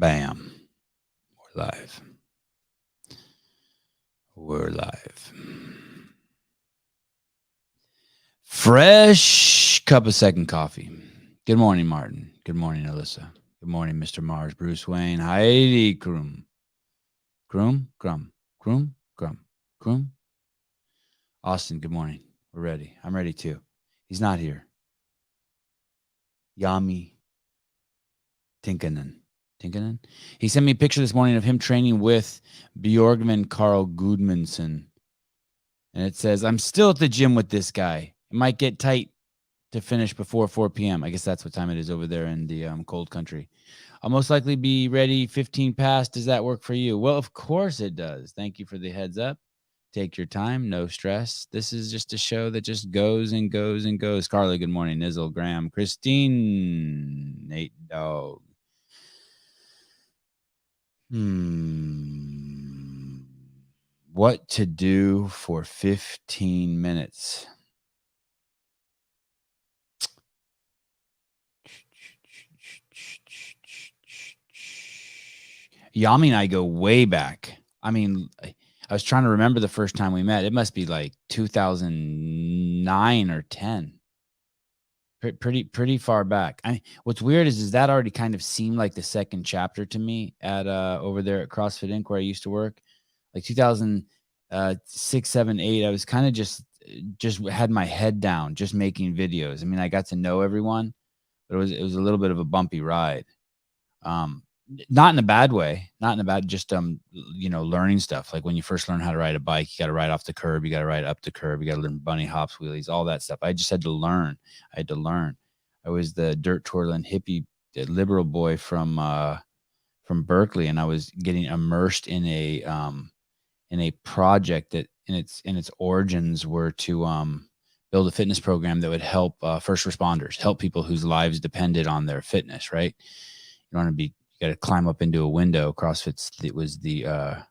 Bam. We're live. We're live. Fresh cup of second coffee. Good morning, Martin. Good morning, Alyssa. Good morning, Mr. Mars, Bruce Wayne, Heidi Krum. Krum, Krum, Krum, Krum, Krum. Austin, good morning. We're ready. I'm ready too. He's not here. Jami Tikkanen. He sent me a picture this morning of him training with Björgvin Carl Gudmundsson. And it says, I'm still at the gym with this guy. It might get tight to finish before 4 p.m. I guess that's what time it is over there in the cold country. I'll most likely be ready 15 past. Does that work for you? Well, of course it does. Thank you for the heads up. Take your time. No stress. This is just a show that just goes and goes and goes. Carly, good morning. Nizzle, Graham, Christine, Nate Dog. What to do for 15 minutes? Yami and I go way back. I mean, I was trying to remember the first time we met. It must be like 2009 or 10. Pretty far back. What's weird is that already kind of seemed like the second chapter to me at over there at CrossFit Inc. where I used to work, like 2006, 7, 8. I was kind of just had my head down, just making videos. I mean, I got to know everyone, but it was a little bit of a bumpy ride. Not in a bad way, just learning stuff. Like when you first learn how to ride a bike, you got to ride off the curb, you got to ride up the curb, you got to learn bunny hops, wheelies, all that stuff. I just had to learn. I was the dirt twirling hippie liberal boy from Berkeley, and I was getting immersed in a project that in its origins were to build a fitness program that would help first responders, help people whose lives depended on their fitness. Right? You don't want to be. You got to climb up into a window. It was the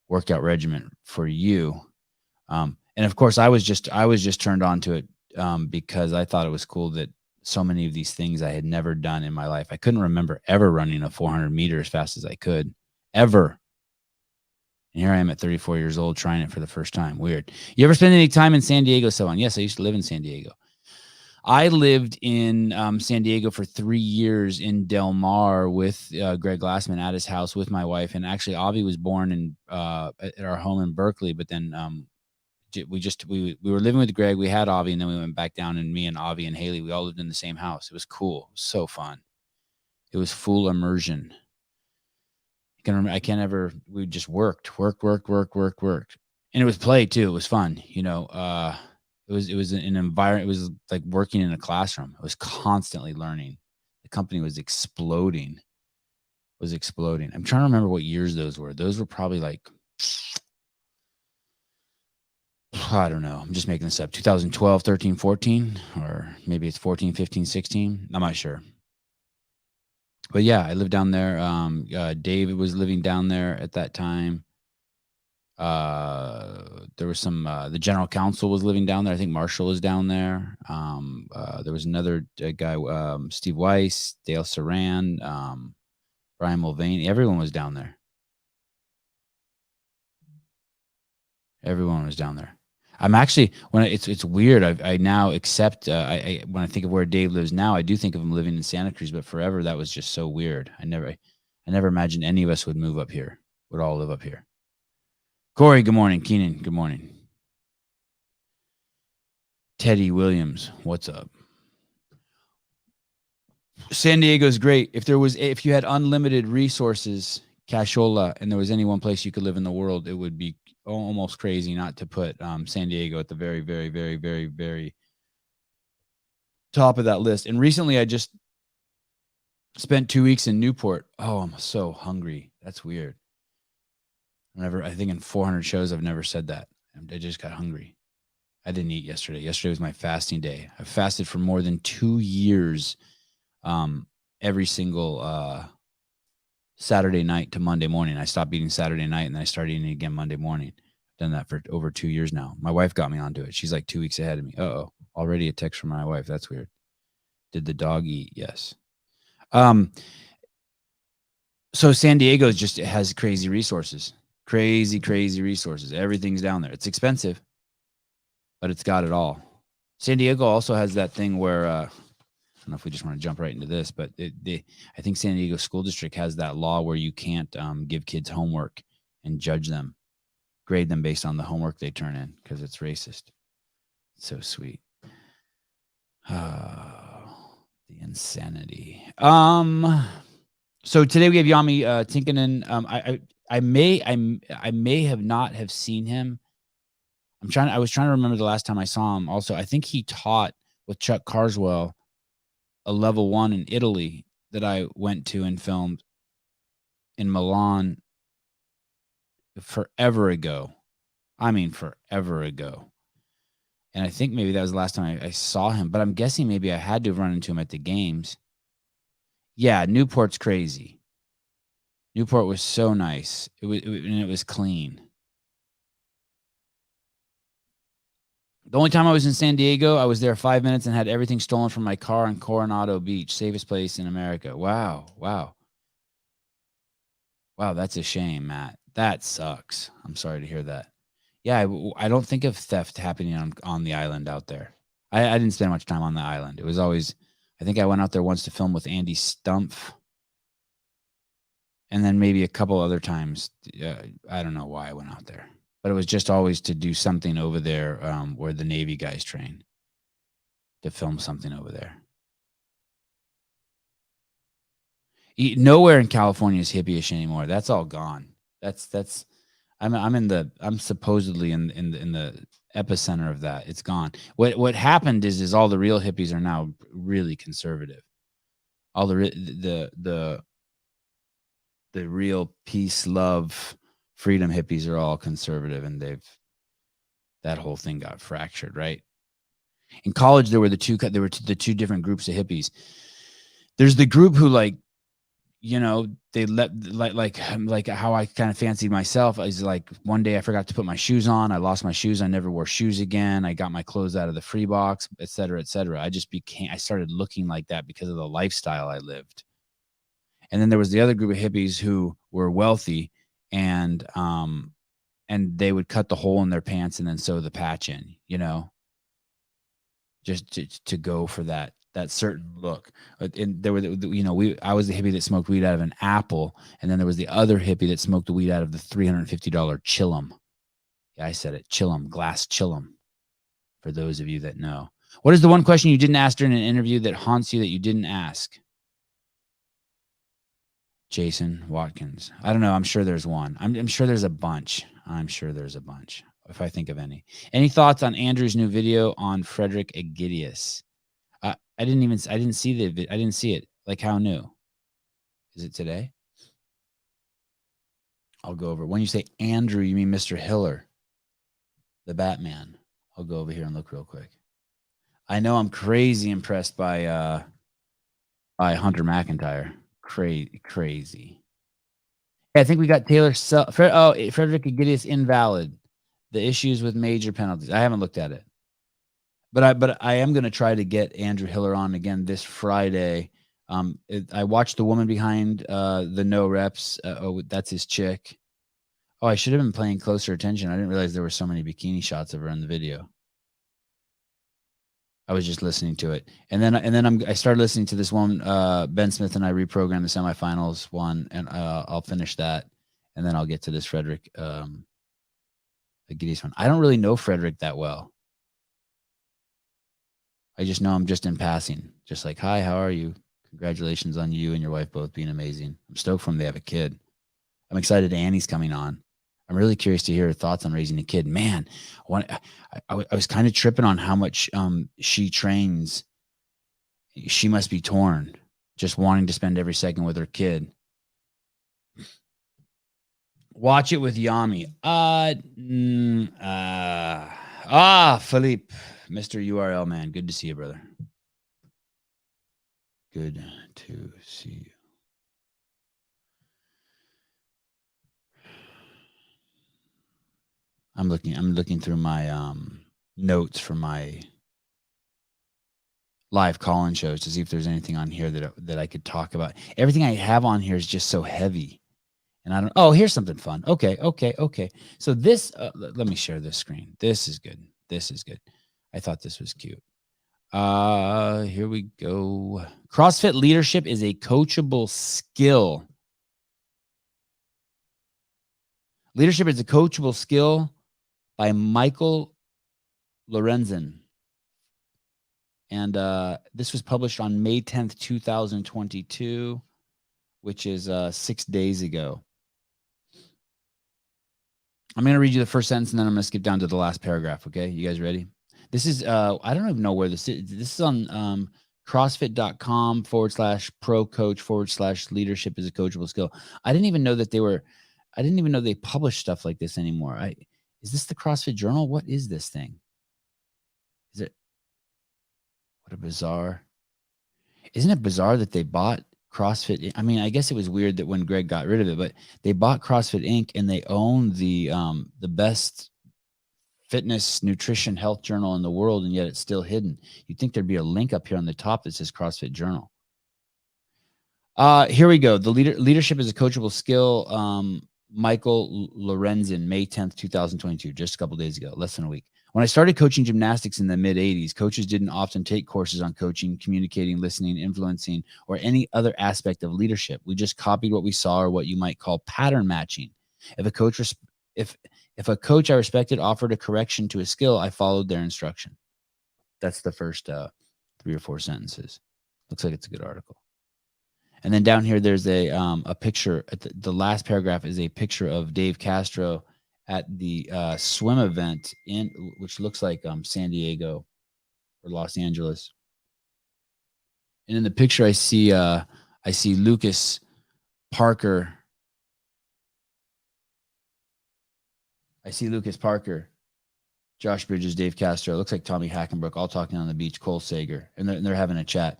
workout regimen for you. And of course I was just turned on to it because I thought it was cool that so many of these things I had never done in my life. I couldn't remember ever running a 400 meter as fast as I could ever. And here I am at 34 years old trying it for the first time. Weird. You ever spend any time in San Diego, Sohan? Yes, I used to live in San Diego. I lived in San Diego for 3 years in Del Mar with Greg Glassman at his house with my wife. And actually, Avi was born at our home in Berkeley. But then we were living with Greg. We had Avi, and then we went back down. And me and Avi and Haley, we all lived in the same house. It was cool. It was so fun. It was full immersion. I can't ever. We just worked. And it was play too. It was fun. It was an environment. It was like working in a classroom. I was constantly learning. The company was exploding. I'm trying to remember what years those were. Those were probably like, I don't know. I'm just making this up. 2012, 13, 14, or maybe it's 14, 15, 16. I'm not sure. But yeah, I lived down there. David was living down there at that time. There was some the general counsel was living down there. I think Marshall was down there. There was another guy, Steve Weiss, Dale Saran, Brian Mulvaney. Everyone was down there. I'm actually it's weird. I now accept. When I think of where Dave lives now, I do think of him living in Santa Cruz. But forever, that was just so weird. I never imagined any of us would move up here. Would all live up here. Corey, good morning. Keenan, good morning. Teddy Williams, what's up? San Diego's great. If you had unlimited resources, cashola, and there was any one place you could live in the world, it would be almost crazy not to put San Diego at the very, very, very, very, very top of that list. And recently I just spent 2 weeks in Newport. Oh, I'm so hungry. That's weird. I think in 400 shows, I've never said that. I just got hungry. I didn't eat yesterday. Yesterday was my fasting day. I fasted for more than 2 years, every single Saturday night to Monday morning. I stopped eating Saturday night, and then I started eating again Monday morning. I've done that for over 2 years now. My wife got me onto it. She's like 2 weeks ahead of me. Uh-oh. Already a text from my wife. That's weird. Did the dog eat? Yes. So San Diego just has crazy resources. Crazy resources. Everything's down there. It's expensive, but it's got it all. San Diego also has that thing where I don't know if we just want to jump right into this, but I think San Diego School District has that law where you can't give kids homework and judge them, grade them based on the homework they turn in because it's racist. It's so sweet. The insanity. So today we have Jami Tikkanen. I may have not have seen him. I was trying to remember the last time I saw him. Also, I think he taught with Chuck Carswell a level 1 in Italy that I went to and filmed in Milan forever ago. I mean, forever ago. And I think maybe that was the last time I saw him, but I'm guessing maybe I had to have run into him at the games. Yeah, Newport's crazy. Newport was so nice. It was clean. The only time I was in San Diego, I was there 5 minutes and had everything stolen from my car on Coronado Beach, safest place in America. Wow. Wow, that's a shame, Matt. That sucks. I'm sorry to hear that. Yeah, I don't think of theft happening on the island out there. I didn't spend much time on the island. It was always, I think I went out there once to film with Andy Stumpf. And then maybe a couple other times. I don't know why I went out there. But it was just always to do something over there where the Navy guys train, to film something over there. Nowhere in California is hippie-ish anymore. That's all gone. I'm supposedly in the epicenter of that. It's gone. What happened is all the real hippies are now really conservative. All the real peace, love, freedom hippies are all conservative, and that whole thing got fractured, right? In college, there were the two different groups of hippies. There's the group who they let like how I kind of fancied myself is like one day I forgot to put my shoes on. I lost my shoes. I never wore shoes again. I got my clothes out of the free box, et cetera, et cetera. I started looking like that because of the lifestyle I lived. And then there was the other group of hippies who were wealthy and they would cut the hole in their pants and then sew the patch in, just to go for that certain look. And there were, I was the hippie that smoked weed out of an apple. And then there was the other hippie that smoked the weed out of the $350 Chillum. Yeah, I said it. Chillum, glass Chillum. For those of you that know. What is the one question you didn't ask during an interview that haunts you that you didn't ask? Jason Watkins. I don't know. I'm sure there's one. I'm sure there's a bunch. I'm sure there's a bunch if I think of any. Any thoughts on Andrew's new video on Frederick Aegidius? I didn't see I didn't see it. Like, how new? Is it today? I'll go over. When you say Andrew, you mean Mr. Hiller, the Batman. I'll go over here and look real quick. I know I'm crazy impressed by Hunter McIntyre. Crazy. I think we got Taylor. Frederick Aegidius invalid. The issues with major penalties. I haven't looked at it, but I am going to try to get Andrew Hiller on again this Friday. I watched the woman behind the no reps. That's his chick. Oh, I should have been paying closer attention. I didn't realize there were so many bikini shots of her in the video. I was just listening to it, and then I started listening to this one. Ben Smith and I reprogrammed the semifinals one, and I'll finish that, and then I'll get to this Frederick Aegidius one. I don't really know Frederick that well. I just know him just in passing, just like, hi, how are you? Congratulations on you and your wife both being amazing. I'm stoked for them. They have a kid. I'm excited Annie's coming on. I'm really curious to hear her thoughts on raising a kid. Man, I was kind of tripping on how much she trains. She must be torn, just wanting to spend every second with her kid. Watch it with Jami. Philippe, Mr. URL man. Good to see you, brother. Good to see you. I'm looking through my notes for my live call-in shows to see if there's anything on here that I could talk about. Everything I have on here is just so heavy. And I don't, oh, here's something fun. Okay. So this, let me share this screen. This is good. I thought this was cute. Here we go. CrossFit leadership is a coachable skill. Leadership is a coachable skill by Michael Lorenzen. And this was published on May 10th, 2022, which is 6 days ago. I'm going to read you the first sentence, and then I'm going to skip down to the last paragraph, okay? You guys ready? This is, I don't even know where this is. This is on crossfit.com/pro coach/ leadership is a coachable skill. I didn't even know they published stuff like this anymore. Is this the CrossFit Journal? What is this thing? Is it? What a bizarre. Isn't it bizarre that they bought CrossFit? I mean, I guess it was weird that when Greg got rid of it, but they bought CrossFit Inc. and they own the best fitness, nutrition, health journal in the world, and yet it's still hidden. You'd think there'd be a link up here on the top that says CrossFit Journal. Here we go. The leadership is a coachable skill. Michael Lorenzen, May 10th, 2022, just a couple days ago, less than a week. When I started coaching gymnastics in the mid-'80s, coaches didn't often take courses on coaching, communicating, listening, influencing, or any other aspect of leadership. We just copied what we saw, or what you might call pattern matching. If a coach I respected offered a correction to a skill, I followed their instruction. That's the first 3 or 4 sentences. Looks like it's a good article. And then down here, there's a picture. At the last paragraph is a picture of Dave Castro at the swim event which looks like San Diego or Los Angeles. And in the picture, I see Lucas Parker. Josh Bridges, Dave Castro. It looks like Tommy Hackenbrook, all talking on the beach. Cole Sager, and they're having a chat.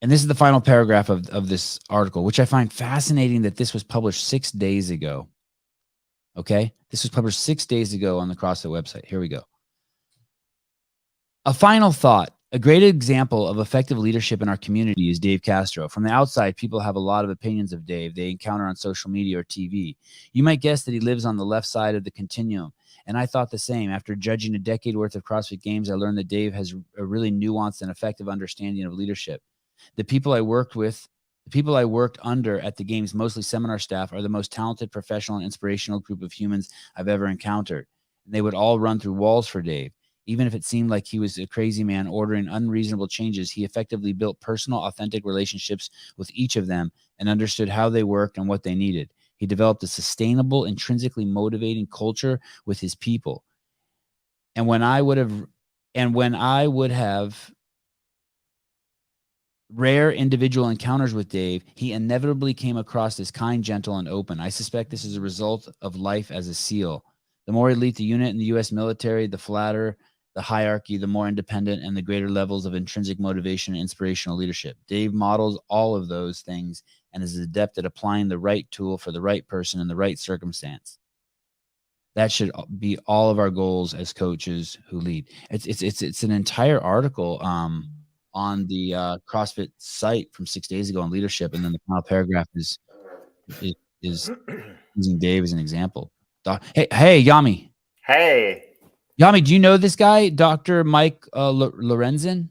And this is the final paragraph of this article, which I find fascinating that this was published 6 days ago. Okay? This was published 6 days ago on the CrossFit website. Here we go. A final thought. A great example of effective leadership in our community is Dave Castro. From the outside, people have a lot of opinions of Dave they encounter on social media or TV. You might guess that he lives on the left side of the continuum, and I thought the same. After judging a decade worth of CrossFit Games, I learned that Dave has a really nuanced and effective understanding of leadership. The people I worked under at the Games, mostly seminar staff, are the most talented, professional, and inspirational group of humans I've ever encountered. And they would all run through walls for Dave. Even if it seemed like he was a crazy man ordering unreasonable changes, he effectively built personal, authentic relationships with each of them and understood how they worked and what they needed. He developed a sustainable, intrinsically motivating culture with his people. And when I would have rare individual encounters with Dave, he inevitably came across as kind, gentle, and open. I suspect this is a result of life as a SEAL. The more elite the unit in the U.S. military, the flatter the hierarchy, the more independent and the greater levels of intrinsic motivation and inspirational leadership. Dave models all of those things and is adept at applying the right tool for the right person in the right circumstance. That should be all of our goals as coaches who lead. It's an entire article on the CrossFit site from 6 days ago on leadership, and then the final paragraph is using Dave as an example. Hey, Jami. Hey. Jami, do you know this guy, Dr. Mike Lorenzen?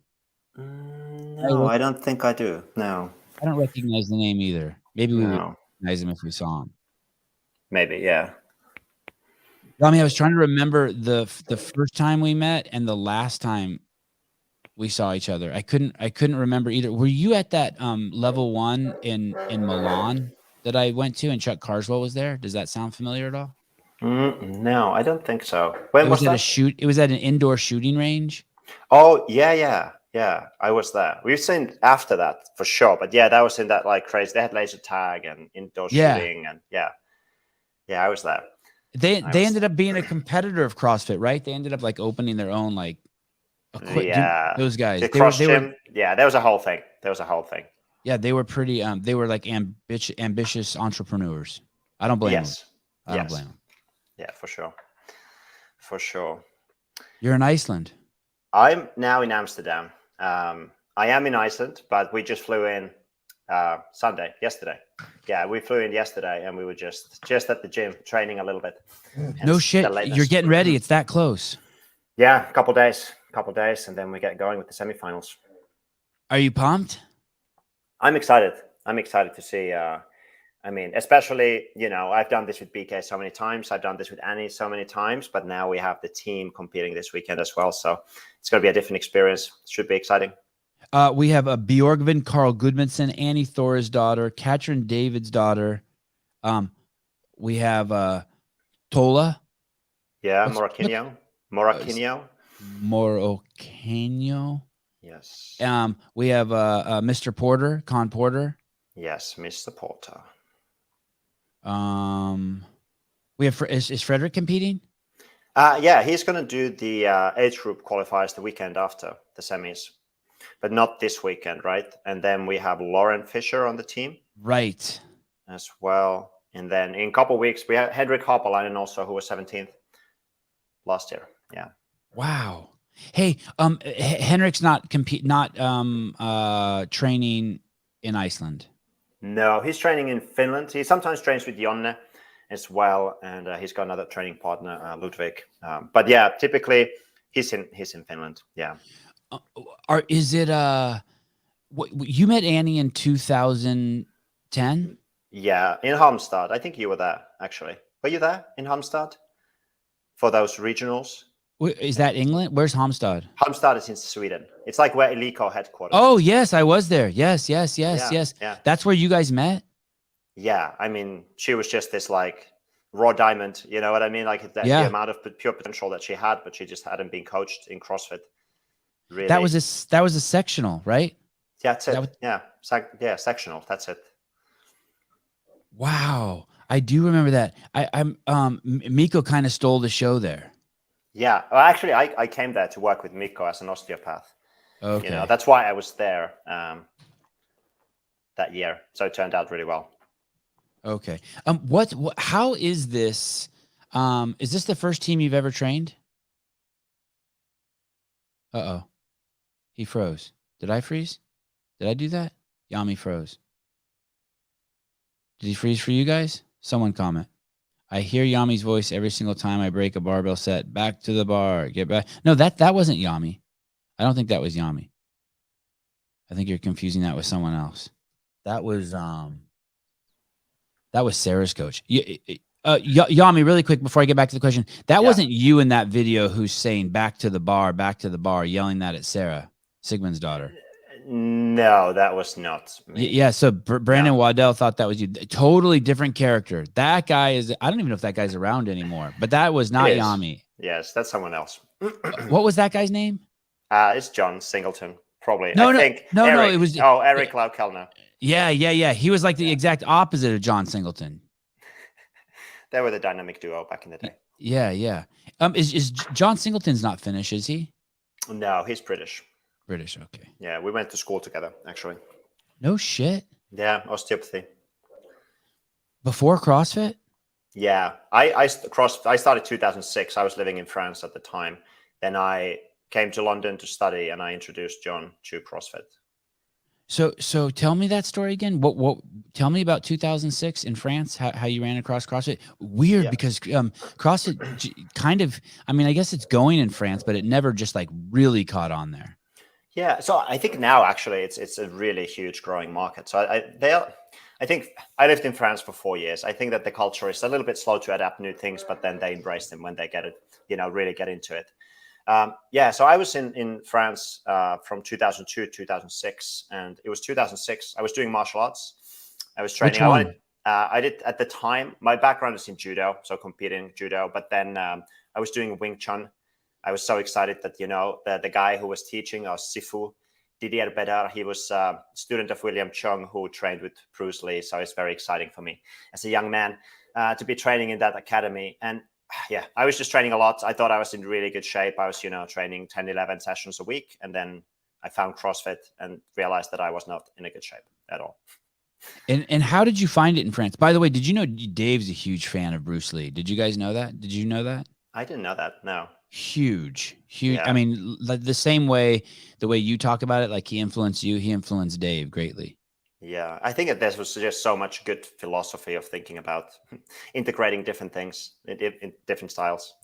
No, I don't think I do. No. I don't recognize the name either. Maybe we would recognize him if we saw him. Maybe, yeah. Jami, I was trying to remember the first time we met and the last time we saw each other. I couldn't remember either. Were you at that level 1 in Milan that I went to and Chuck Carswell was there? Does that sound familiar at all? No, I don't think so. When was that? It was at an indoor shooting range. Oh, yeah. I was there. We've seen after that for sure. But yeah, that was in that like crazy. They had laser tag and indoor shooting, and yeah, I was there. They ended up being a competitor of CrossFit, right? They ended up like opening their own like those guys. They were, yeah, there was a whole thing. Yeah, they were pretty they were like ambitious entrepreneurs. I don't blame them. I don't blame them. Yeah, for sure. You're in Iceland. I'm now in Amsterdam. I am in Iceland, but we just flew in yesterday. Yeah, we flew in yesterday, and we were just at the gym training a little bit. No shit, you're getting ready. It's that close. Yeah, a couple days, and then we get going with the semifinals. Are you pumped? I'm excited. I'm excited to see. I mean, especially, I've done this with BK so many times. I've done this with Annie so many times, but now we have the team competing this weekend as well. So it's going to be a different experience. It should be exciting. We have a Bjorgvin Carl Goodmanson, Annie Thor's daughter, Katrin David's daughter. We have Tola. Yeah, Moraquinho. Yes. We have Mr. Porter, Con Porter. Yes, Mr. Porter. We have is Frederick competing? Yeah, he's going to do the age group qualifiers the weekend after the semis, but not this weekend, right? And then we have Lauren Fisher on the team, right, as well. And then in a couple of weeks we have Henrik Haapalainen also, who was 17th last year. Yeah. Wow. Hey, Henrik's not training in Iceland. No, he's training in Finland. He sometimes trains with Jonne as well, and he's got another training partner, Ludwig. But yeah, typically he's in Finland. Yeah. Is it you met Annie in 2010? Yeah, in Halmstad. I think you were there, actually. Were you there in Halmstad for those regionals? Is that England? Where's Halmstad? Halmstad is in Sweden. It's like where Eliko headquarters. Oh, yes, I was there. Yes. Yeah. That's where you guys met? Yeah, I mean, she was just this like raw diamond, you know what I mean? Like the amount of pure potential that she had, but she just hadn't been coached in CrossFit. Really. That was a sectional, right? Yeah, that's it. Sectional. That's it. Wow, I do remember that. I'm Mikko kind of stole the show there. Yeah, well, actually, I came there to work with Mikko as an osteopath. Okay, that's why I was there that year. So it turned out really well. Okay. How is this? Is this the first team you've ever trained? Uh-oh. He froze. Did I freeze? Did I do that? Jami froze. Did he freeze for you guys? Someone comment. I hear Yami's voice every single time I break a barbell set. Back to the bar. Get back. No, that wasn't Jami. I don't think that was Jami. I think you're confusing that with someone else. That was Sarah's coach. Jami, really quick before I get back to the question. That wasn't you in that video who's saying back to the bar, yelling that at Sarah, Sigmund's daughter. No, that was not me. Yeah, so Brandon Waddell thought that was you. Totally different character. That guy is, I don't even know if that guy's around anymore, but that was not Jami. Yes, that's someone else. What was that guy's name? It's John Singleton, probably. No, Eric, it was... Eric Laukellner. Yeah. He was like the exact opposite of John Singleton. They were the dynamic duo back in the day. Yeah. Is John Singleton's not Finnish, is he? No, he's British. British, okay. Yeah, we went to school together, actually. No shit. Yeah, osteopathy. Before CrossFit? Yeah, I started 2006. I was living in France at the time. Then I came to London to study, and I introduced John to CrossFit. So tell me that story again. What? Tell me about 2006 in France. How you ran across CrossFit? Weird, because CrossFit kind of. I mean, I guess it's going in France, but it never just like really caught on there. Yeah, so I think now actually it's a really huge growing market. So I think I lived in France for 4 years. I think that the culture is a little bit slow to adapt new things, but then they embrace them when they get it, really get into it. So I was in France from 2002 to 2006, and it was 2006. I was doing martial arts. I was training. Which one? I did at the time. My background is in judo, so competing judo. But then I was doing Wing Chun. I was so excited that the guy who was teaching our Sifu, Didier Bedard, he was a student of William Chung, who trained with Bruce Lee. So it's very exciting for me as a young man to be training in that academy. And yeah, I was just training a lot. I thought I was in really good shape. I was, training 10, 11 sessions a week. And then I found CrossFit and realized that I was not in a good shape at all. And how did you find it in France? By the way, did you know Dave's a huge fan of Bruce Lee? Did you guys know that? Did you know that? I didn't know that. No. Huge. I Yeah. mean, like the way you talk about it, like he influenced you, he influenced Dave greatly. Yeah, I think that there was just so much good philosophy of thinking about integrating different things in different styles.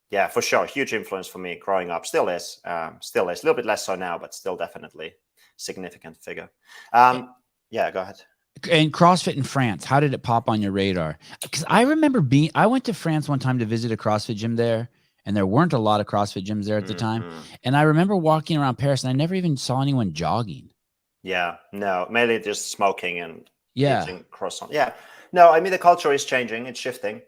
Yeah, for sure, huge influence for me growing up. Still is a little bit less so now, but still definitely significant figure. Yeah, go ahead. And CrossFit in France, how did it pop on your radar? Because I remember I went to France one time to visit a CrossFit gym there, and there weren't a lot of CrossFit gyms there at the time. And I remember walking around Paris, and I never even saw anyone jogging. Yeah, no, mainly just smoking and eating croissant. Yeah, no, I mean the culture is changing, it's shifting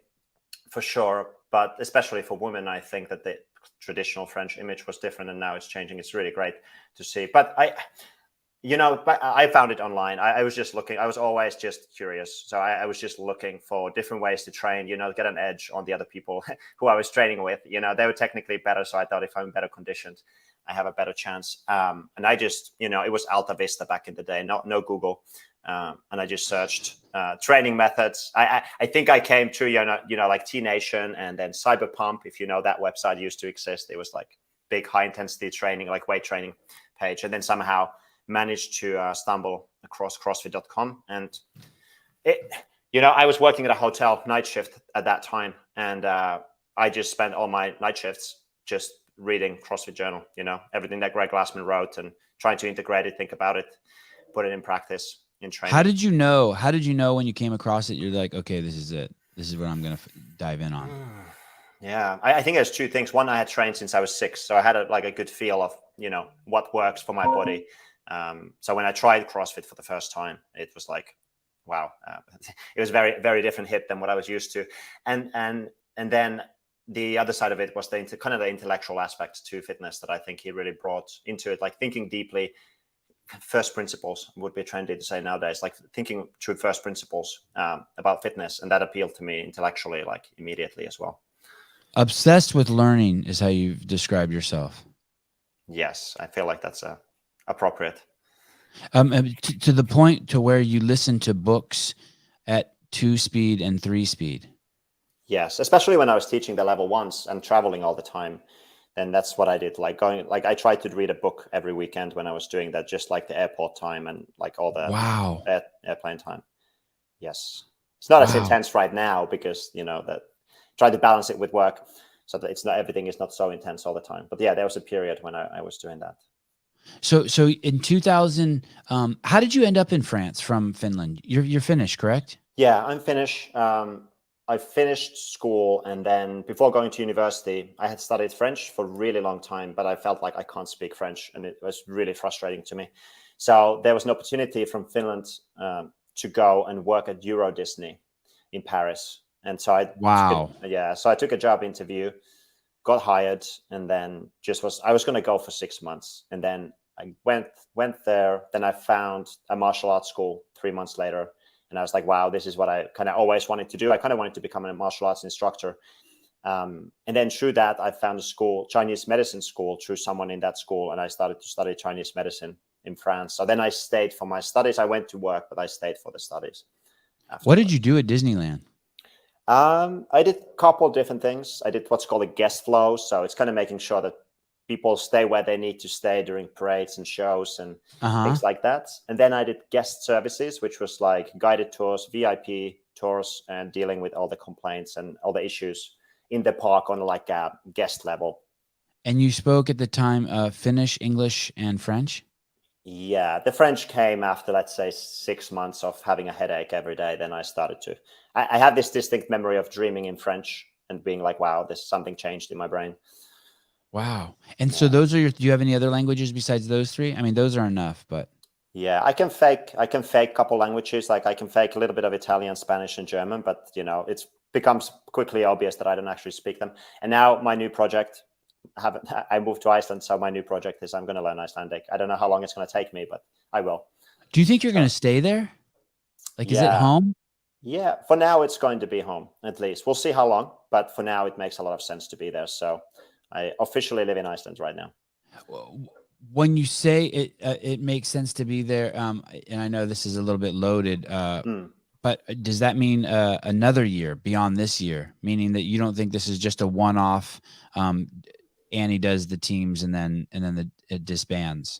for sure, but especially for women, I think that the traditional French image was different, and now it's changing. It's really great to see. But I found it online. I was just looking. I was always just curious, so I was just looking for different ways to train. Get an edge on the other people who I was training with. They were technically better, so I thought if I'm better conditioned, I have a better chance. And I just, it was Alta Vista back in the day, no Google. And I just searched training methods. I think I came to, like T Nation and then Cyberpump. If you know, that website used to exist. It was like big high intensity training, like weight training page. And then somehow managed to stumble across CrossFit.com. And I was working at a hotel night shift at that time. And I just spent all my night shifts just reading CrossFit Journal, everything that Greg Glassman wrote and trying to integrate it, think about it, put it in practice in training. How did you know when you came across it? You're like, okay, this is it. This is what I'm going to dive in on. Yeah, I think there's two things. One, I had trained since I was 6. So I had a good feel of, what works for my body. So when I tried CrossFit for the first time, it was like, wow, it was very, very different hit than what I was used to. And then the other side of it was the intellectual aspect to fitness that I think he really brought into it, like thinking deeply. First principles would be trendy to say nowadays, like thinking through first principles about fitness. And that appealed to me intellectually, like immediately as well. Obsessed with learning is how you've described yourself. Yes, I feel like that's appropriate. To the point to where you listen to books at 2 speed and 3 speed. Yes, especially when I was teaching the level 1s and traveling all the time. Then that's what I did. I tried to read a book every weekend when I was doing that, just like the airport time and like all the airplane time. Yes, it's not as intense right now because that try to balance it with work so that it's not everything is not so intense all the time. But yeah, there was a period when I was doing that. So in 2000, how did you end up in France from Finland? You're Finnish, correct? Yeah, I'm Finnish. I finished school, and then before going to university, I had studied French for a really long time, but I felt like I can't speak French, and it was really frustrating to me. So there was an opportunity from Finland to go and work at Euro Disney in Paris. And so I took a job interview, got hired, and then I was going to go for 6 months. And then I went there. Then I found a martial arts school 3 months later. And I was like, wow, this is what I kind of always wanted to do. I kind of wanted to become a martial arts instructor. And then through that, I found a school, Chinese medicine school, through someone in that school. And I started to study Chinese medicine in France. So then I stayed for my studies. I went to work, but I stayed for the studies. What did you do at Disneyland? I did a couple of different things. I did what's called a guest flow. So it's kind of making sure that people stay where they need to stay during parades and shows and things like that. And then I did guest services, which was like guided tours, VIP tours, and dealing with all the complaints and all the issues in the park on like a guest level. And you spoke at the time Finnish, English, and French? Yeah, the French came after, let's say, 6 months of having a headache every day. Then I started to, I have this distinct memory of dreaming in French and being like, wow, this something changed in my brain. Wow. And so those are do you have any other languages besides those 3? I mean, those are enough, but. Yeah, I can fake a couple languages. Like I can fake a little bit of Italian, Spanish, and German, but it becomes quickly obvious that I don't actually speak them. And now my new project, I moved to Iceland. So my new project is I'm going to learn Icelandic. I don't know how long it's going to take me, but I will. Do you think you're going to stay there? Like, is it home? Yeah, for now it's going to be home, at least. We'll see how long, but for now it makes a lot of sense to be there. So I officially live in Iceland right now. When you say it makes sense to be there, and I know this is a little bit loaded, But does that mean another year beyond this year? Meaning that you don't think this is just a one-off? Annie does the teams and then it disbands.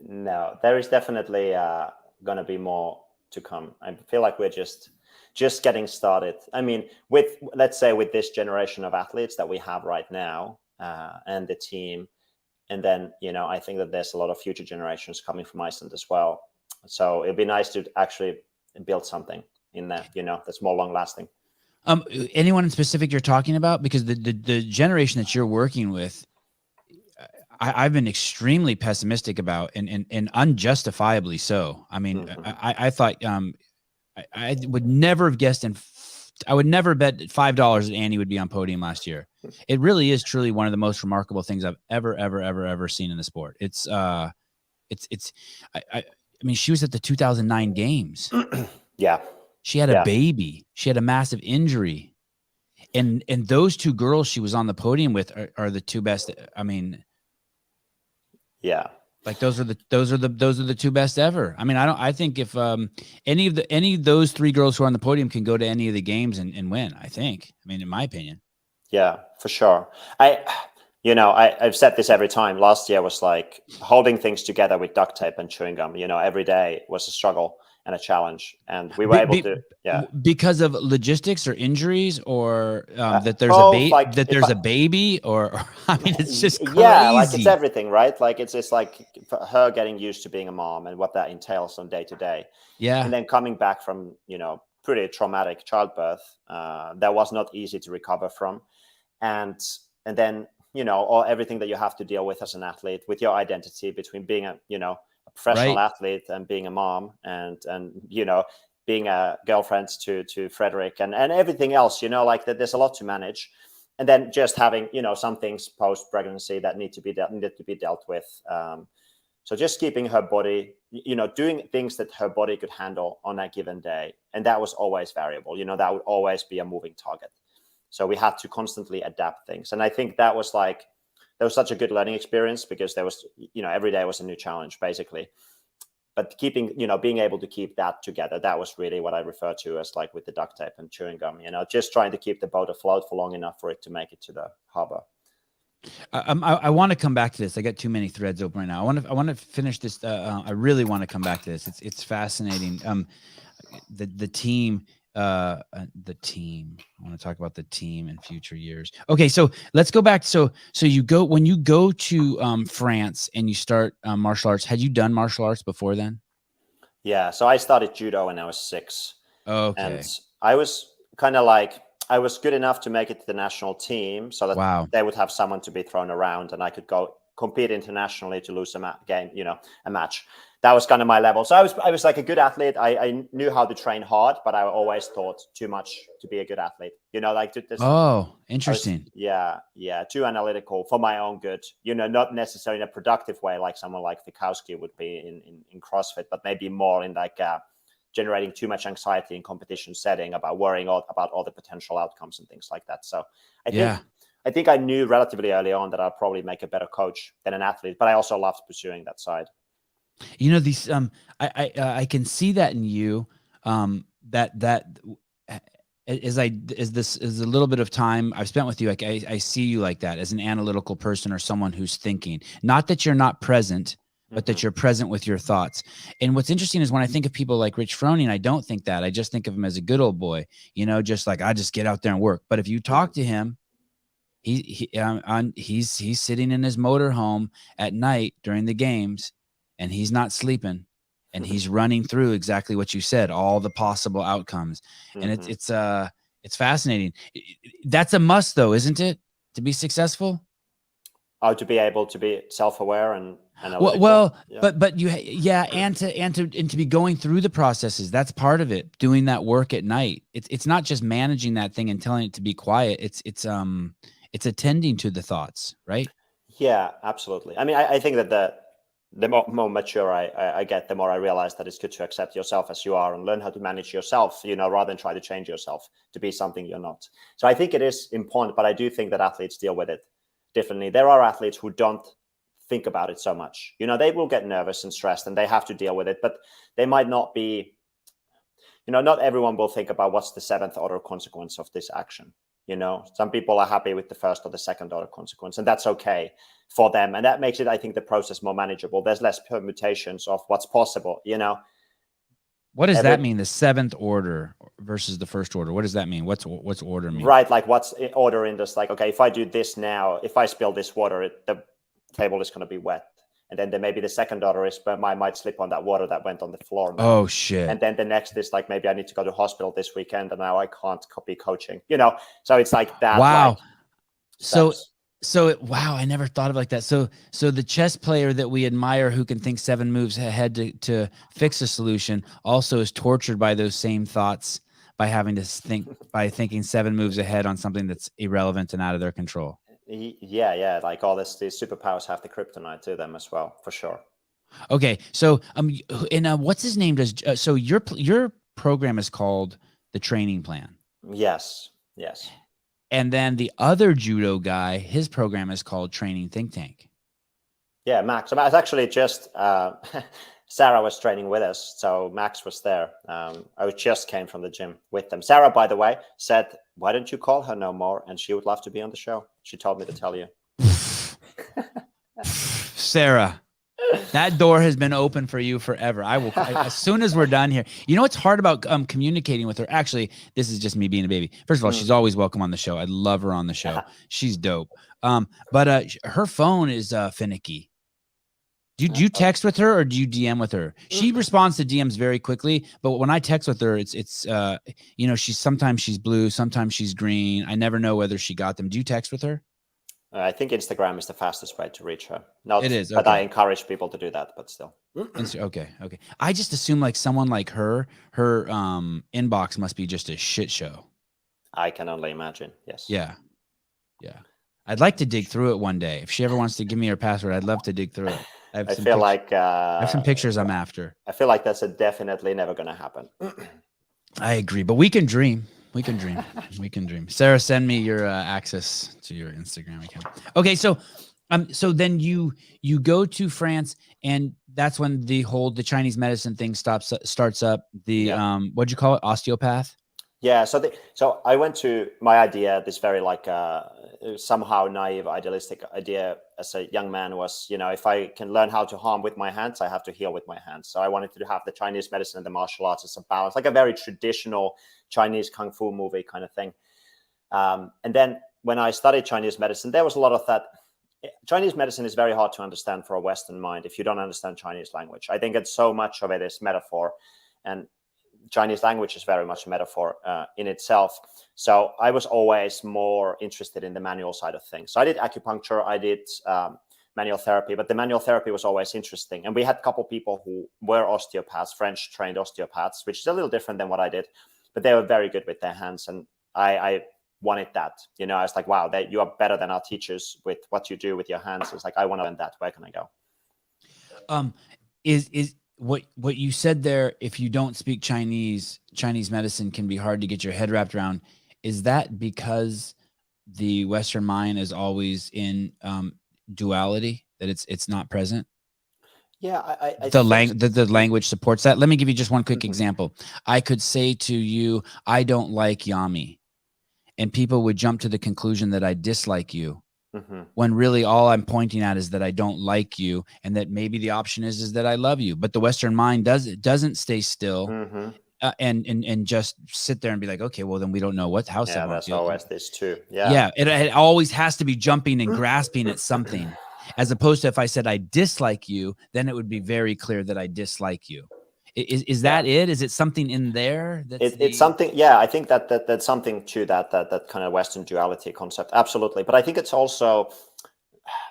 No, there is definitely going to be more to come. I feel like we're just getting started. I mean, let's say with this generation of athletes that we have right now and the team, and then I think that there's a lot of future generations coming from Iceland as well. So it'd be nice to actually build something in there, that's more long lasting. Anyone in specific you're talking about? Because the generation that you're working with, I've been extremely pessimistic about, and unjustifiably so. I mean, I thought I would never have guessed, and I would never bet $5 that Annie would be on podium last year. It really is truly one of the most remarkable things I've ever seen in the sport. I mean, she was at the 2009 games. Yeah. She had a baby. She had a massive injury. And those two girls she was on the podium with are the two best. I mean, yeah, like those are the two best ever. I mean, I think if any of those three girls who are on the podium can go to any of the games and win, I mean, in my opinion. Yeah, for sure. I've said this every time. Last year was like holding things together with duct tape and chewing gum. Every day was a struggle and a challenge, and we were able to. Yeah, because of logistics or injuries, or that there's a baby, or I mean, it's just crazy. Yeah, like it's everything, right? Like it's like her getting used to being a mom and what that entails on day to day. Yeah, and then coming back from pretty traumatic childbirth that was not easy to recover from, and then or everything that you have to deal with as an athlete, with your identity between being a professional athlete and being a mom, and being a girlfriend to Frederick and everything else, like that. There's a lot to manage, and then just having some things post pregnancy that need to be dealt with. So just keeping her body, doing things that her body could handle on a given day, and that was always variable. That would always be a moving target. So we had to constantly adapt things, and I think that was such a good learning experience, because there was, every day was a new challenge basically. But keeping, being able to keep that together, that was really what I refer to as like with the duct tape and chewing gum, just trying to keep the boat afloat for long enough for it to make it to the harbor. I want to come back to this. I got too many threads open right now. I want to finish this. I really want to come back to this. It's fascinating. The team. The team. I want to talk about the team in future years. Okay, so let's go back. So when you go to France and you start martial arts, had you done martial arts before then? Yeah, so I started judo when I was 6. Okay. And I was kind of like, I was good enough to make it to the national team, so that they would have someone to be thrown around, and I could go compete internationally to lose a match. That was kind of my level. So I was like a good athlete. I knew how to train hard, but I always thought too much to be a good athlete. Interesting. Too analytical for my own good. Not necessarily in a productive way like someone like Fikowski would be in CrossFit, but maybe more in like generating too much anxiety in competition setting about worrying about all the potential outcomes and things like that. So I think I knew relatively early on that I'd probably make a better coach than an athlete, but I also loved pursuing that side. These I can see that in you, that as a little bit of time I've spent with you, like I see you like that, as an analytical person or someone who's thinking. Not that you're not present, but that you're present with your thoughts. And what's interesting is when I think of people like Rich Froning, I don't think that. I just think of him as a good old boy, just like, I just get out there and work. But if you talk to him, he's sitting in his motorhome at night during the games, and he's not sleeping, and he's running through exactly what you said, all the possible outcomes. And it's fascinating. That's a must, though, isn't it, to be successful? Oh, to be able to be self-aware and but you and to be going through the processes. That's part of it. Doing that work at night. It's not just managing that thing and telling it to be quiet. It's attending to the thoughts, right? Yeah, absolutely. I mean, I think that the more mature I get, the more I realize that it's good to accept yourself as you are and learn how to manage yourself, rather than try to change yourself to be something you're not. So I think it is important, but I do think that athletes deal with it differently. There are athletes who don't think about it so much. They will get nervous and stressed, and they have to deal with it, but they might not be, not everyone will think about what's the seventh order consequence of this action. Some people are happy with the first or the second order consequence, and that's okay for them. And that makes it, I think, the process more manageable. There's less permutations of what's possible, What does that mean? The seventh order versus the first order. What does that mean? What's order mean? Right. Like what's order in this? Like, okay, if I do this now, if I spill this water, the table is going to be wet. And then maybe the second order is, but I might slip on that water that went on the floor now. Oh, shit. And then the next is like, maybe I need to go to hospital this weekend and now I can't be coaching, So it's like that. Wow. Wow, I never thought of it like that. So the chess player that we admire who can think 7 moves ahead to fix a solution also is tortured by those same thoughts by having to by thinking 7 moves ahead on something that's irrelevant and out of their control. Yeah. Like all these superpowers have the kryptonite to them as well, for sure. Okay, so what's his name? So your program is called the Training Plan. Yes. And then the other judo guy, his program is called Training Think Tank. Yeah, Max. I was actually just Sarah was training with us, so Max was there. I just came from the gym with them. Sarah, by the way, said, "Why don't you call her no more?" And she would love to be on the show. She told me to tell you. Sarah, that door has been open for you forever. As soon as we're done here. You know what's hard about communicating with her? Actually, this is just me being a baby. First of all, she's always welcome on the show. I'd love her on the show. She's dope. But her phone is finicky. Do you text with her or do you DM with her? She responds to DMs very quickly, but when I text with her, it's sometimes she's blue, sometimes she's green. I never know whether she got them. Do you text with her? I think Instagram is the fastest way to reach her. It is, but I encourage people to do that, but still. Okay. I just assume like someone like her inbox must be just a shit show. I can only imagine. Yes. Yeah. I'd like to dig through it one day. If she ever wants to give me her password, I'd love to dig through it. I have some pictures I'm after. I feel like that's definitely never going to happen. I agree, but we can dream. We can dream. Sarah, send me your access to your Instagram account. Okay, so then you go to France, and that's when the Chinese medicine thing starts up. What'd you call it? Osteopath? Yeah. So I went to my idea. This very somehow naive, idealistic idea as a young man was, if I can learn how to harm with my hands, I have to heal with my hands. So I wanted to have the Chinese medicine and the martial arts as a balance, like a very traditional Chinese kung fu movie kind of thing. And then when I studied Chinese medicine, there was a lot of that. Chinese medicine is very hard to understand for a Western mind if you don't understand Chinese language. I think so much of it is metaphor, and Chinese language is very much a metaphor in itself. So I was always more interested in the manual side of things. So I did acupuncture, I did manual therapy, but the manual therapy was always interesting. And we had a couple people who were osteopaths, French trained osteopaths, which is a little different than what I did, but they were very good with their hands. And I wanted that, I was like, wow, you are better than our teachers with what you do with your hands. It's like, I want to learn that. Where can I go? Is what you said there, if you don't speak Chinese medicine can be hard to get your head wrapped around. Is that because the Western mind is always in duality, that it's not present? Yeah, the language supports that. Let me give you just one quick example. I could say to you, I don't like Jami, and people would jump to the conclusion that I dislike you. When really all I'm pointing at is that I don't like you, and that maybe the option is that I love you. But the Western mind doesn't stay still and just sit there and be like, okay, well then we don't know how someone that's feels. always this too. Yeah. It always has to be jumping and grasping at something, as opposed to if I said I dislike you, then it would be very clear that I dislike you. Is that it? Is it something in there? It's something. Yeah, I think that's something to that kind of Western duality concept. Absolutely. But I think it's also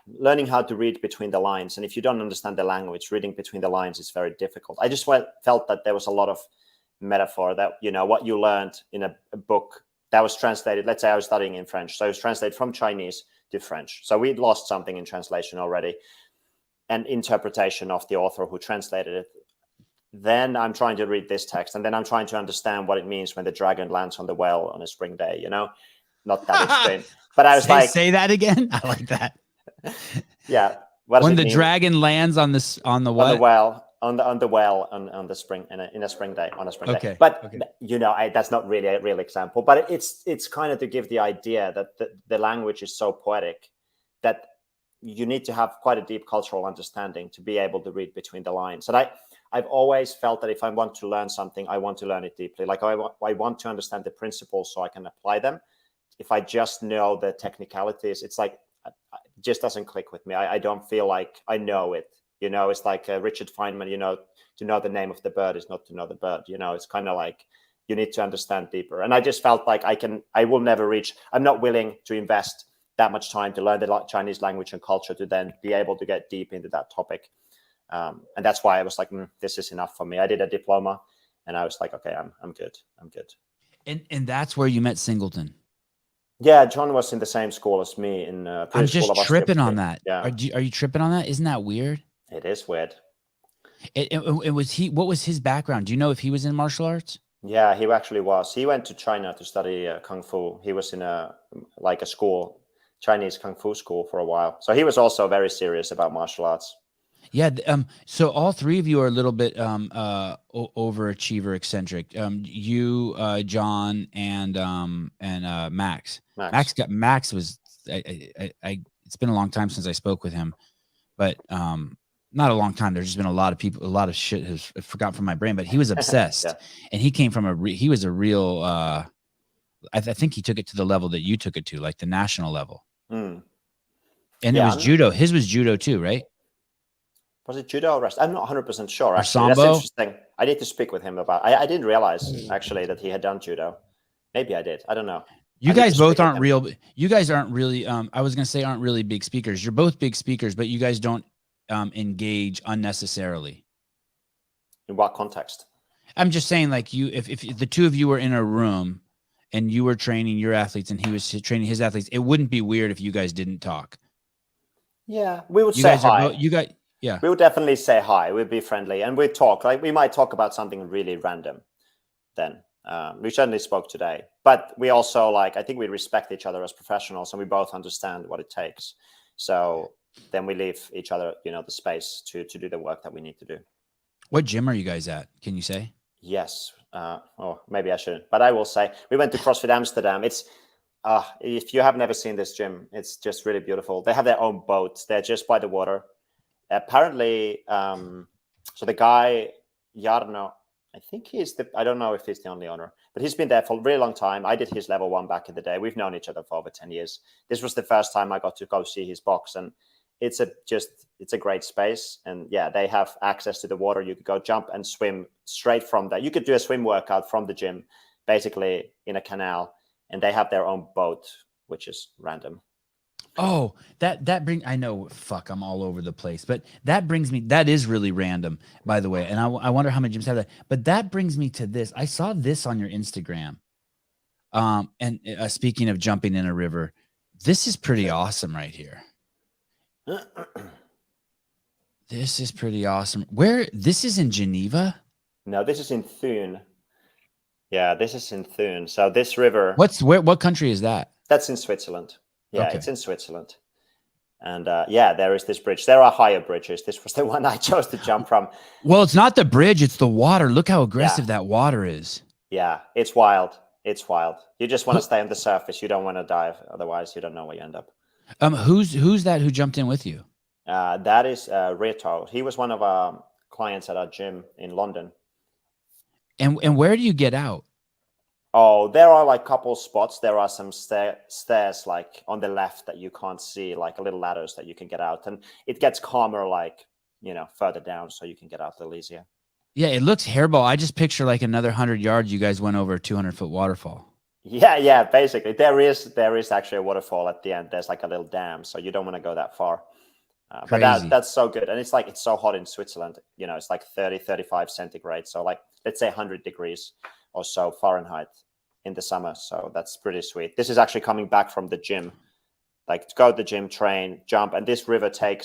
learning how to read between the lines. And if you don't understand the language, reading between the lines is very difficult. I just felt that there was a lot of metaphor that, what you learned in a book that was translated. Let's say I was studying in French. So it was translated from Chinese to French. So we'd lost something in translation already, and interpretation of the author who translated it. Then I'm trying to read this text, and then I'm trying to understand what it means when the dragon lands on the well on a spring day, not that extreme. But I was say that again. I like that. Yeah. When the dragon lands on the well. on the well on the spring in a spring day on a spring Okay. day. But Okay. you know, that's not really a real example. But it's kind of to give the idea that the language is so poetic that you need to have quite a deep cultural understanding to be able to read between the lines. And I've always felt that if I want to learn something, I want to learn it deeply. Like I want to understand the principles so I can apply them. If I just know the technicalities, it's like it just doesn't click with me. I don't feel like I know it. You know, it's like Richard Feynman, you know, to know the name of the bird is not to know the bird. You know, it's kind of like you need to understand deeper. And I just felt like I will never reach, I'm not willing to invest that much time to learn the Chinese language and culture to then be able to get deep into that topic. And that's why I was like, this is enough for me. I did a diploma and I was like, okay, I'm good. I'm good. And that's where you met Singleton. Yeah, John was in the same school as me in I'm just tripping on that. that. Yeah. Are you tripping on that? Isn't that weird? It is weird. It was he. What was his background? Do you know if he was in martial arts? Yeah, he actually was. He went to China to study kung fu. He was in a school, Chinese kung fu school for a while. So he was also very serious about martial arts. Yeah. So all three of you are a little bit overachiever, eccentric. You, John, and Max. Max was. It's been a long time since I spoke with him, but not a long time. There's just been a lot of people, a lot of shit has forgotten from my brain. But he was obsessed, Yeah. and he came from he was a real. I think he took it to the level that you took it to, like the national level. Mm. And it was judo. His was judo too, right? Was it judo or wrestling? I'm not 100% sure. Or Actually, sambo? that's interesting. I need to speak with him about. I didn't realize actually that he had done judo. Maybe I did. I don't know. You guys both aren't real. You guys aren't really. I was gonna say aren't really big speakers. You're both big speakers, but you guys don't engage unnecessarily. In what context? I'm just saying, like if the two of you were in a room and you were training your athletes and he was training his athletes, it wouldn't be weird if you guys didn't talk. Yeah, we would say hi. Yeah. We would definitely say hi. We'd be friendly and we'd talk. Like we might talk about something really random. Then we certainly spoke today, but we also I think we respect each other as professionals and we both understand what it takes. So then we leave each other, the space to do the work that we need to do. What gym are you guys at? Can you say? Yes. Maybe I shouldn't, but I will say we went to CrossFit Amsterdam. It's if you have never seen this gym, it's just really beautiful. They have their own boats. They're just by the water. Apparently, so the guy Jarno, I think I don't know if he's the only owner, but he's been there for a really long time. I did his level 1 back in the day. We've known each other for over 10 years. This was the first time I got to go see his box, and it's a great space. And yeah, they have access to the water. You could go jump and swim straight from there. You could do a swim workout from the gym, basically in a canal, and they have their own boat, which is random. Oh, I know, fuck, I'm all over the place, but that is really random, by the way. And I wonder how many gyms have that, but that brings me to this. I saw this on your Instagram. And speaking of jumping in a river, this is pretty awesome right here. This is pretty awesome. This is in Geneva? No, this is in Thun. Yeah, this is in Thun. So this river. What country is that? That's in Switzerland. Yeah, okay. It's in Switzerland. And there is this bridge. There are higher bridges. This was the one I chose to jump from. Well, it's not the bridge, it's the water. Look how aggressive that water is. Yeah, it's wild. It's wild. You just want to stay on the surface. You don't want to dive. Otherwise, you don't know where you end up. Who's that who jumped in with you? That is Rito. He was one of our clients at our gym in London. And where do you get out? Oh, there are like couple spots. There are some stairs like on the left that you can't see, like a little ladders that you can get out. And it gets calmer, further down, so you can get out a little easier. Yeah, it looks hairball. I just picture like another 100 yards. You guys went over a 200-foot waterfall. Yeah. Basically, there is actually a waterfall at the end. There's like a little dam, so you don't want to go that far. But that's so good. And it's so hot in Switzerland. It's like 30, 35 centigrade. So let's say 100 degrees or so Fahrenheit in the summer. So that's pretty sweet. This is actually coming back from the gym, to go to the gym, train, jump. And this river took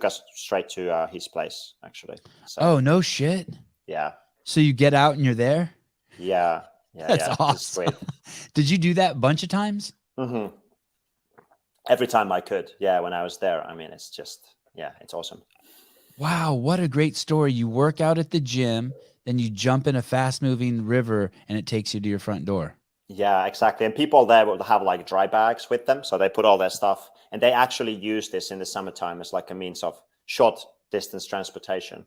us straight to his place, actually. So, oh, no shit. Yeah. So you get out and you're there? Yeah. That's awesome. Sweet. Did you do that a bunch of times? Mm-hmm. Every time I could. Yeah. When I was there, I mean, it's just, it's awesome. Wow, what a great story. You work out at the gym, then you jump in a fast-moving river, and it takes you to your front door. Yeah, exactly. And people there will have like dry bags with them, so they put all their stuff, and they actually use this in the summertime as like a means of short distance transportation.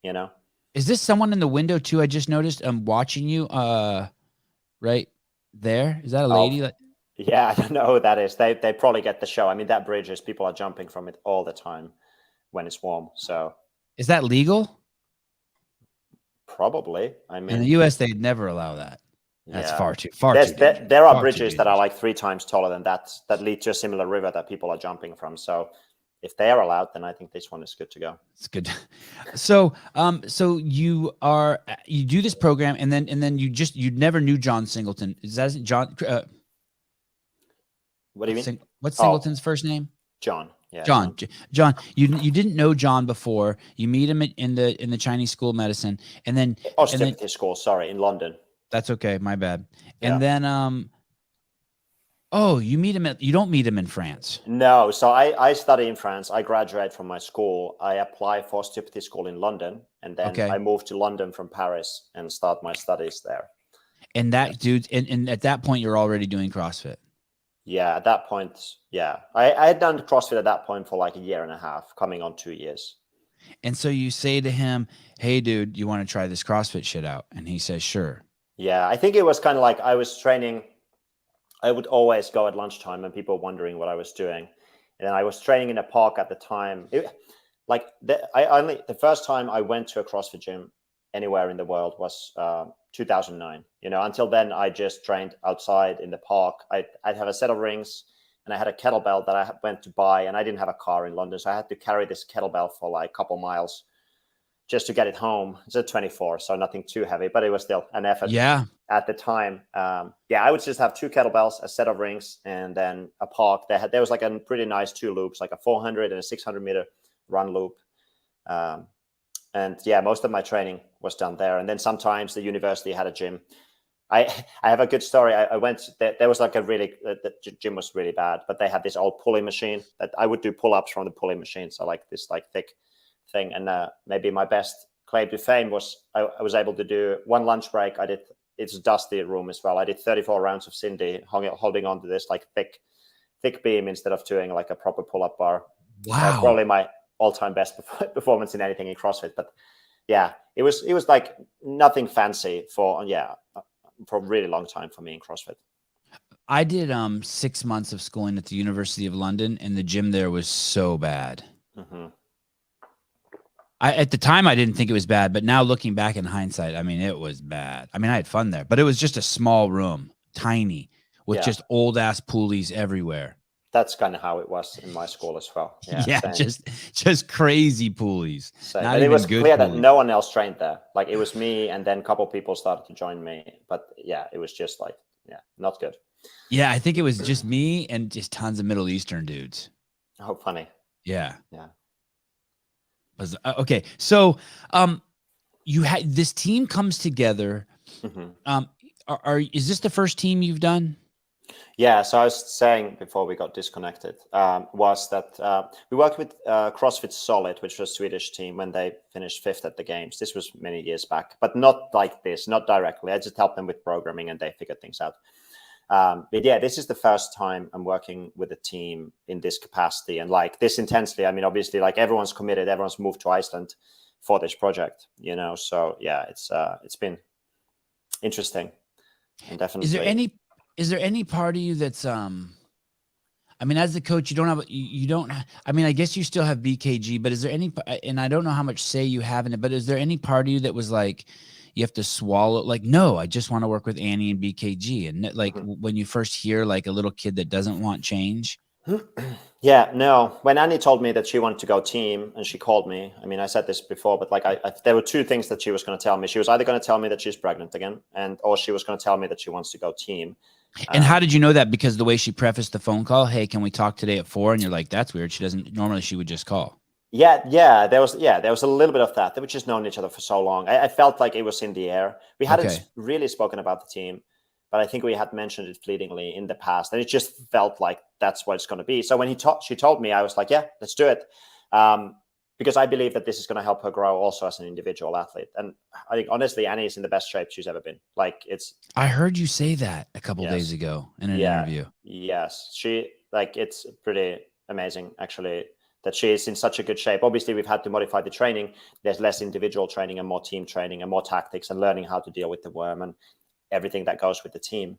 You know. Is this someone in the window too? I just noticed. I'm watching you. Right there. Is that a Oh, lady? Like, yeah. I don't know who that is. They probably get the show. I mean, that bridge is people are jumping from it all the time when it's warm. So is that legal? probably. I In the mean, U.S., they'd never allow that. That's yeah. far too dangerous. There are Far too bridges that are dangerous. like 3 times taller than that lead to a similar river that people are jumping from. So if they are allowed, then I think this one is good to go. It's good. So, so you do this program, and then you never knew John Singleton. Is that John? What do you mean? What's Oh, Singleton's first name? John. Yeah, John. John. You didn't know John before. You meet him in the Chinese school of medicine, and then Osteopathy school. Sorry, in London. that's okay. My bad. Yeah. And then oh, you don't meet him in France. No, so I study in France. I graduate from my school. I apply for osteopathy school in London, and then Okay. I moved to London from Paris and start my studies there. And that dude, and at that point, you're already doing CrossFit. Yeah, at that point, yeah. I had done CrossFit at that point for like a year and a half, coming on 2 years. And so you say to him, "Hey, dude, you want to try this CrossFit shit out?" And he says, "Sure." Yeah, I think it was kind of like I was training. I would always go at lunchtime and people were wondering what I was doing. And then I was training in a park at the time. The first time I went to a CrossFit gym anywhere in the world was 2009. You know, until then I just trained outside in the park. I'd have a set of rings and I had a kettlebell that I went to buy, and I didn't have a car in London, so I had to carry this kettlebell for like a couple miles just to get it home. It's a 24, so nothing too heavy, but it was still an effort. Yeah. At the time, I would just have 2 kettlebells, a set of rings, and then a park. There was like a pretty nice 2 loops, like a 400 and a 600-meter run loop. And yeah, most of my training was done there. And then sometimes the university had a gym. I have a good story. I went there was like the gym was really bad, but they had this old pulley machine that I would do pull-ups from the pulley machine. So like this like thick thing. And maybe my best claim to fame was I was able to do one lunch break. It's a dusty room as well. I did 34 rounds of Cindy holding on to this like thick beam instead of doing like a proper pull-up bar. Wow. Probably my all-time best performance in anything in CrossFit. But yeah, it was like nothing fancy for a really long time for me in CrossFit. I did 6 months of schooling at the University of London, and the gym there was so bad. Mm-hmm. At the time, I didn't think it was bad, but now looking back in hindsight, I mean, it was bad. I mean, I had fun there, but it was just a small room, tiny, with just old ass pulleys everywhere. That's kind of how it was in my school as well. Yeah, just crazy pulleys. But it was clear that no one else trained there. Like it was me, and then a couple people started to join me. But yeah, it was just like, not good. Yeah, I think it was just me and just tons of Middle Eastern dudes. Oh, funny. Yeah. Yeah. Okay, so you had this team comes together. Mm-hmm. Is this the first team you've done? Yeah, so I was saying before we got disconnected was that we worked with CrossFit Solid, which was a Swedish team when they finished 5th at the games. This was many years back, but not like this, not directly. I just helped them with programming and they figured things out. But yeah, this is the first time I'm working with a team in this capacity and like this intensely. I mean, obviously, like everyone's committed, everyone's moved to Iceland for this project, you know. So yeah, it's been interesting and definitely. Is there any part of you that's I mean, as the coach, you don't. I mean, I guess you still have BKG, but is there any? And I don't know how much say you have in it, but is there any part of you that was like, you have to swallow? Like, no, I just want to work with Annie and BKG. And like when you first hear like a little kid that doesn't want change. Yeah, no. When Annie told me that she wanted to go team, and she called me. I mean, I said this before, but like, there were 2 things that she was going to tell me. She was either going to tell me that she's pregnant again, or she was going to tell me that she wants to go team. And how did you know that? Because the way she prefaced the phone call, "Hey, can we talk today at 4?" And you're like, "That's weird. She doesn't normally. She would just call." Yeah. There was a little bit of that. They were just known each other for so long. I felt like it was in the air. We hadn't really spoken about the team, but I think we had mentioned it fleetingly in the past, and it just felt like that's what it's going to be. So when she told me, I was like, "Yeah, let's do it." because I believe that this is going to help her grow also as an individual athlete. And I think honestly, Annie is in the best shape she's ever been. Like I heard you say that a couple Yes. days ago in an Yeah. interview. Yes, it's pretty amazing actually that she is in such a good shape. Obviously, we've had to modify the training. There's less individual training and more team training and more tactics and learning how to deal with the worm and everything that goes with the team,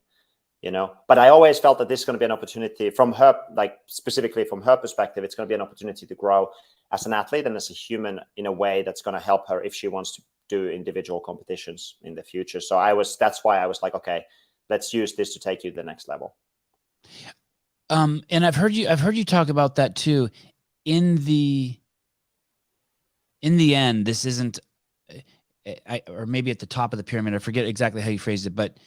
you know. But I always felt that this is going to be an opportunity from her, like specifically from her perspective, it's going to be an opportunity to grow as an athlete and as a human in a way that's going to help her if she wants to do individual competitions in the future. So that's why I was like, okay, let's use this to take you to the next level. And I've heard you talk about that too. In the end, this isn't, or maybe at the top of the pyramid, I forget exactly how you phrased it, but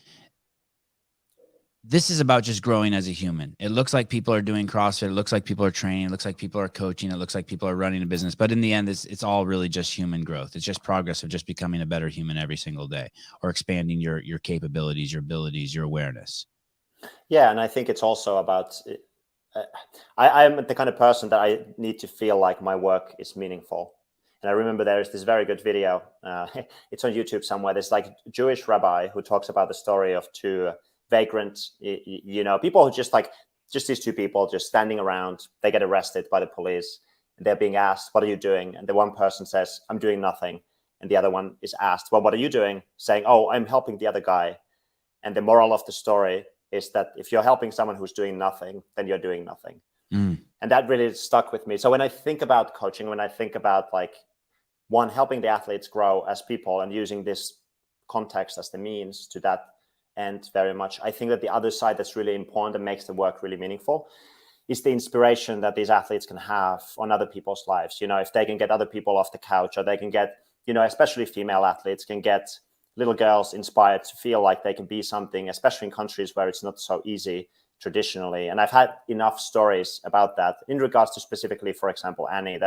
this is about just growing as a human. It looks like people are doing CrossFit. It looks like people are training. It looks like people are coaching. It looks like people are running a business. But in the end, it's all really just human growth. It's just progress of just becoming a better human every single day, or expanding your capabilities, your abilities, your awareness. Yeah, and I think it's also about, I'm the kind of person that I need to feel like my work is meaningful. And I remember there is this very good video. It's on YouTube somewhere. There's like a Jewish rabbi who talks about the story of two vagrant, people who just these two people just standing around. They get arrested by the police and they're being asked, what are you doing? And the one person says, I'm doing nothing. And the other one is asked, well, what are you doing? Saying, oh, I'm helping the other guy. And the moral of the story is that if you're helping someone who's doing nothing, then you're doing nothing. And that really stuck with me. So when I think about coaching, when I think about helping the athletes grow as people and using this context as the means to that end very much, I think that the other side that's really important and makes the work really meaningful is the inspiration that these athletes can have on other people's lives. If they can get other people off the couch, or they can get, especially female athletes can get little girls inspired to feel like they can be something, especially in countries where it's not so easy traditionally. And I've had enough stories about that in regards to specifically, for example, Annie,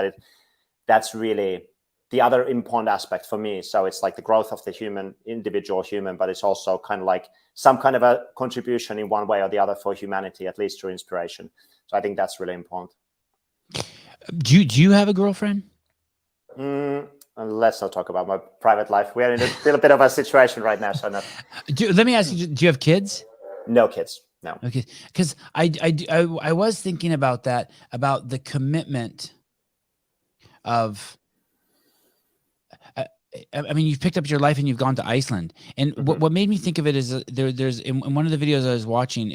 that's really the other important aspect for me. So it's like the growth of the individual human, but it's also kind of like some kind of a contribution in one way or the other for humanity, at least through inspiration. So I think that's really important. Do you have a girlfriend? Let's not talk about my private life. We're in a little bit of a situation right now. So not. Let me ask you, do you have kids? No kids. No. Okay. Because I was thinking about that, about the commitment of, I mean, you've picked up your life and you've gone to Iceland. And what made me think of it is there's in one of the videos I was watching,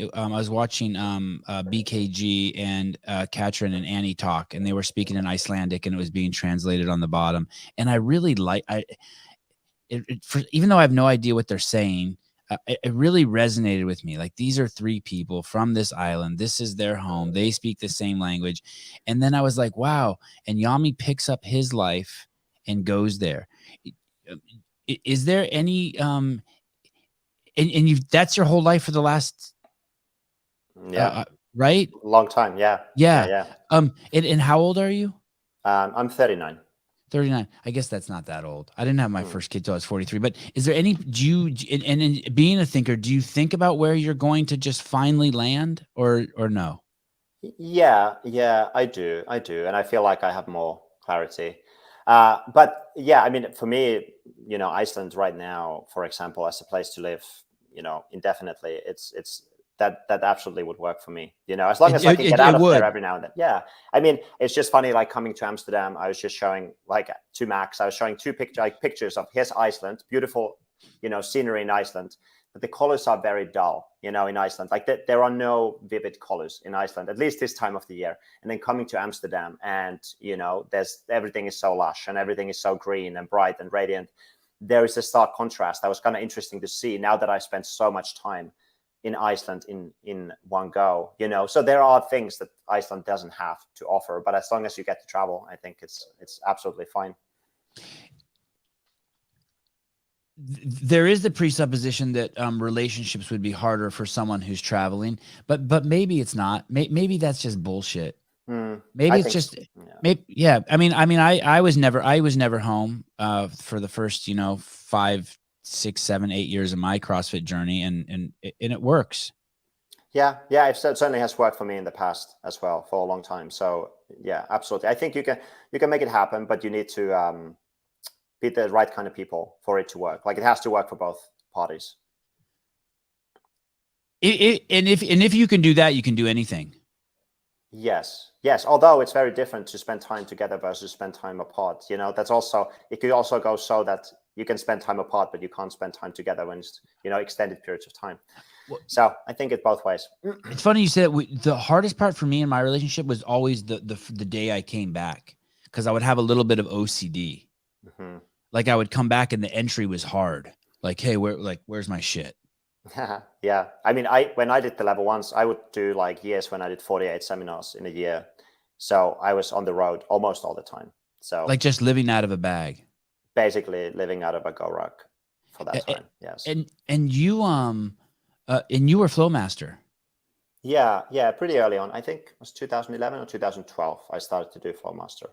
BKG and Katrin and Annie talk, and they were speaking in Icelandic and it was being translated on the bottom. And I really even though I have no idea what they're saying, it really resonated with me. Like, these are three people from this island. This is their home. They speak the same language. And then I was like, wow. And Jami picks up his life and goes there. Is there any and that's your whole life for the last right? Long time. Yeah. And how old are you? I'm 39. 39. I guess that's not that old. I didn't have my first kid till I was 43. But is there any, and being a thinker, do you think about where you're going to just finally land, or no? Yeah, I do. And I feel like I have more clarity. But yeah, I mean, for me, Iceland right now, for example, as a place to live, indefinitely, it's that absolutely would work for me. As long as I can get out of there every now and then. Yeah. I mean, it's just funny, like coming to Amsterdam, I was just showing to Max, I was showing two pictures of here's Iceland, beautiful, scenery in Iceland, but the colors are very dull, in Iceland. Like there are no vivid colors in Iceland, at least this time of the year. And then coming to Amsterdam and, everything is so lush and everything is so green and bright and radiant. There is a stark contrast. That was kind of interesting to see now that I spent so much time in Iceland in one go, so there are things that Iceland doesn't have to offer, but as long as you get to travel, I think it's absolutely fine. There is the presupposition that relationships would be harder for someone who's traveling, but maybe it's not. Maybe that's just bullshit. Maybe it's just, yeah. I mean, I was never home for the first 5, 6, 7, 8 years of my CrossFit journey, and it works. Yeah, it certainly has worked for me in the past as well for a long time. So yeah, absolutely. I think you can make it happen, but you need to be the right kind of people for it to work. Like it has to work for both parties. And if you can do that, you can do anything. Yes. Although it's very different to spend time together versus spend time apart. That's also, it could also go so that you can spend time apart, but you can't spend time together when it's, extended periods of time. So I think it's both ways. It's funny you said the hardest part for me in my relationship was always the day I came back, because I would have a little bit of OCD. Mm-hmm. Like I would come back and the entry was hard. Like, hey, where's my shit? Yeah. I mean, when I did the level ones, I would do like years when I did 48 seminars in a year. So I was on the road almost all the time. So like just living out of a bag. Basically living out of a go ruck for that time. Yes. And you were Flowmaster. Yeah, pretty early on. I think it was 2011 or 2012 I started to do Flowmaster.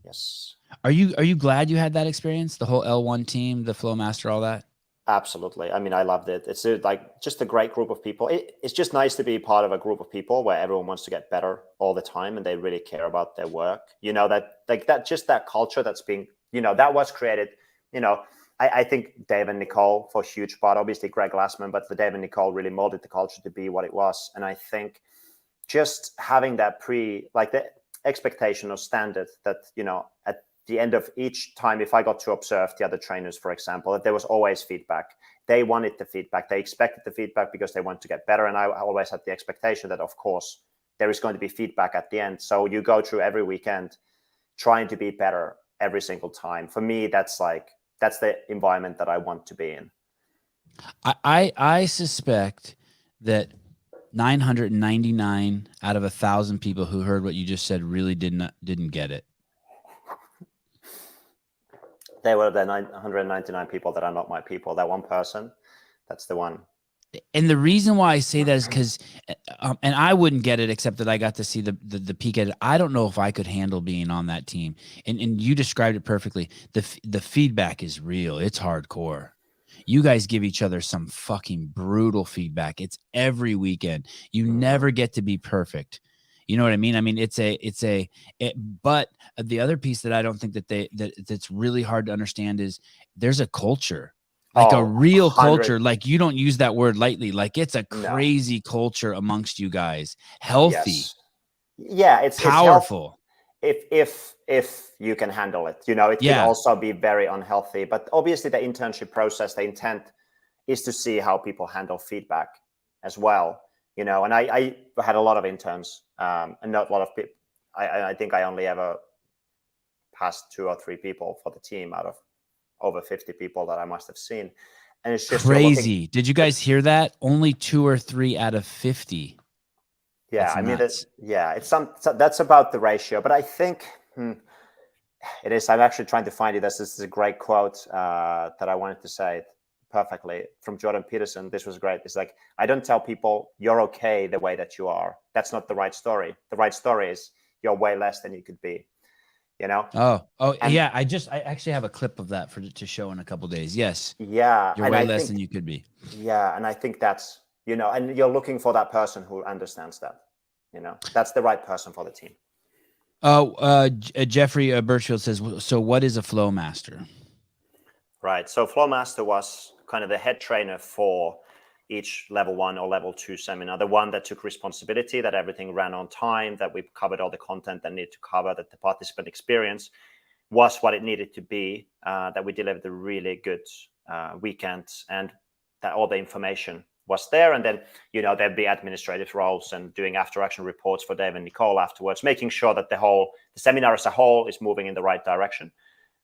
Yes. Are you glad you had that experience? The whole L1 team, the Flowmaster, all that? Absolutely. I mean, I loved it. It's like just a great group of people. It's just nice to be part of a group of people where everyone wants to get better all the time and they really care about their work. That culture that's being, that was created, I think Dave and Nicole for a huge part, obviously Greg Glassman, but Dave and Nicole really molded the culture to be what it was. And I think just having that the expectation or standard that, at the end of each time, if I got to observe the other trainers, for example, that there was always feedback. They wanted the feedback. They expected the feedback because they want to get better. And I always had the expectation that, of course, there is going to be feedback at the end. So you go through every weekend trying to be better every single time. For me, that's the environment that I want to be in. I suspect that 999 out of 1,000 people who heard what you just said really didn't get it. They were the 199 people that are not my people. That one person, that's the one. And the reason why I say that is because, and I wouldn't get it except that I got to see the peak at it. I don't know if I could handle being on that team. And you described it perfectly. The feedback is real. It's hardcore. You guys give each other some fucking brutal feedback. It's every weekend. You never get to be perfect. You know what I mean? I mean, but the other piece that I don't think that's really hard to understand is there's a culture, like a real culture. Like you don't use that word lightly. Like it's a crazy culture amongst you guys. Healthy. Yes. Yeah. It's powerful. If you can handle it, it can also be very unhealthy, but obviously the internship process, the intent is to see how people handle feedback as well. And I had a lot of interns, and not a lot of people. I think I only ever passed 2 or 3 people for the team out of over 50 people that I must have seen. And it's just crazy. Did you guys hear that? Only 2 or 3 out of 50. Yeah, I mean, that's about the ratio. But I think it is. I'm actually trying to find it. This is a great quote that I wanted to say perfectly from Jordan Peterson. This was great. It's like, I don't tell people you're okay the way that you are. That's not the right story. The right story is you're way less than you could be. Yeah. I actually have a clip of that to show in a couple of days. Yes. Yeah. You're way less than you could be. Yeah. And I think that's, and you're looking for that person who understands that, that's the right person for the team. Jeffrey Birchfield says, so what is a Flowmaster? Right. So Flowmaster was kind of the head trainer for each level 1 or level 2 seminar, the one that took responsibility, that everything ran on time, that we covered all the content that needed to cover, that the participant experience was what it needed to be, that we delivered a really good weekend, and that all the information was there. And then, there'd be administrative roles and doing after action reports for Dave and Nicole afterwards, making sure that the seminar as a whole is moving in the right direction,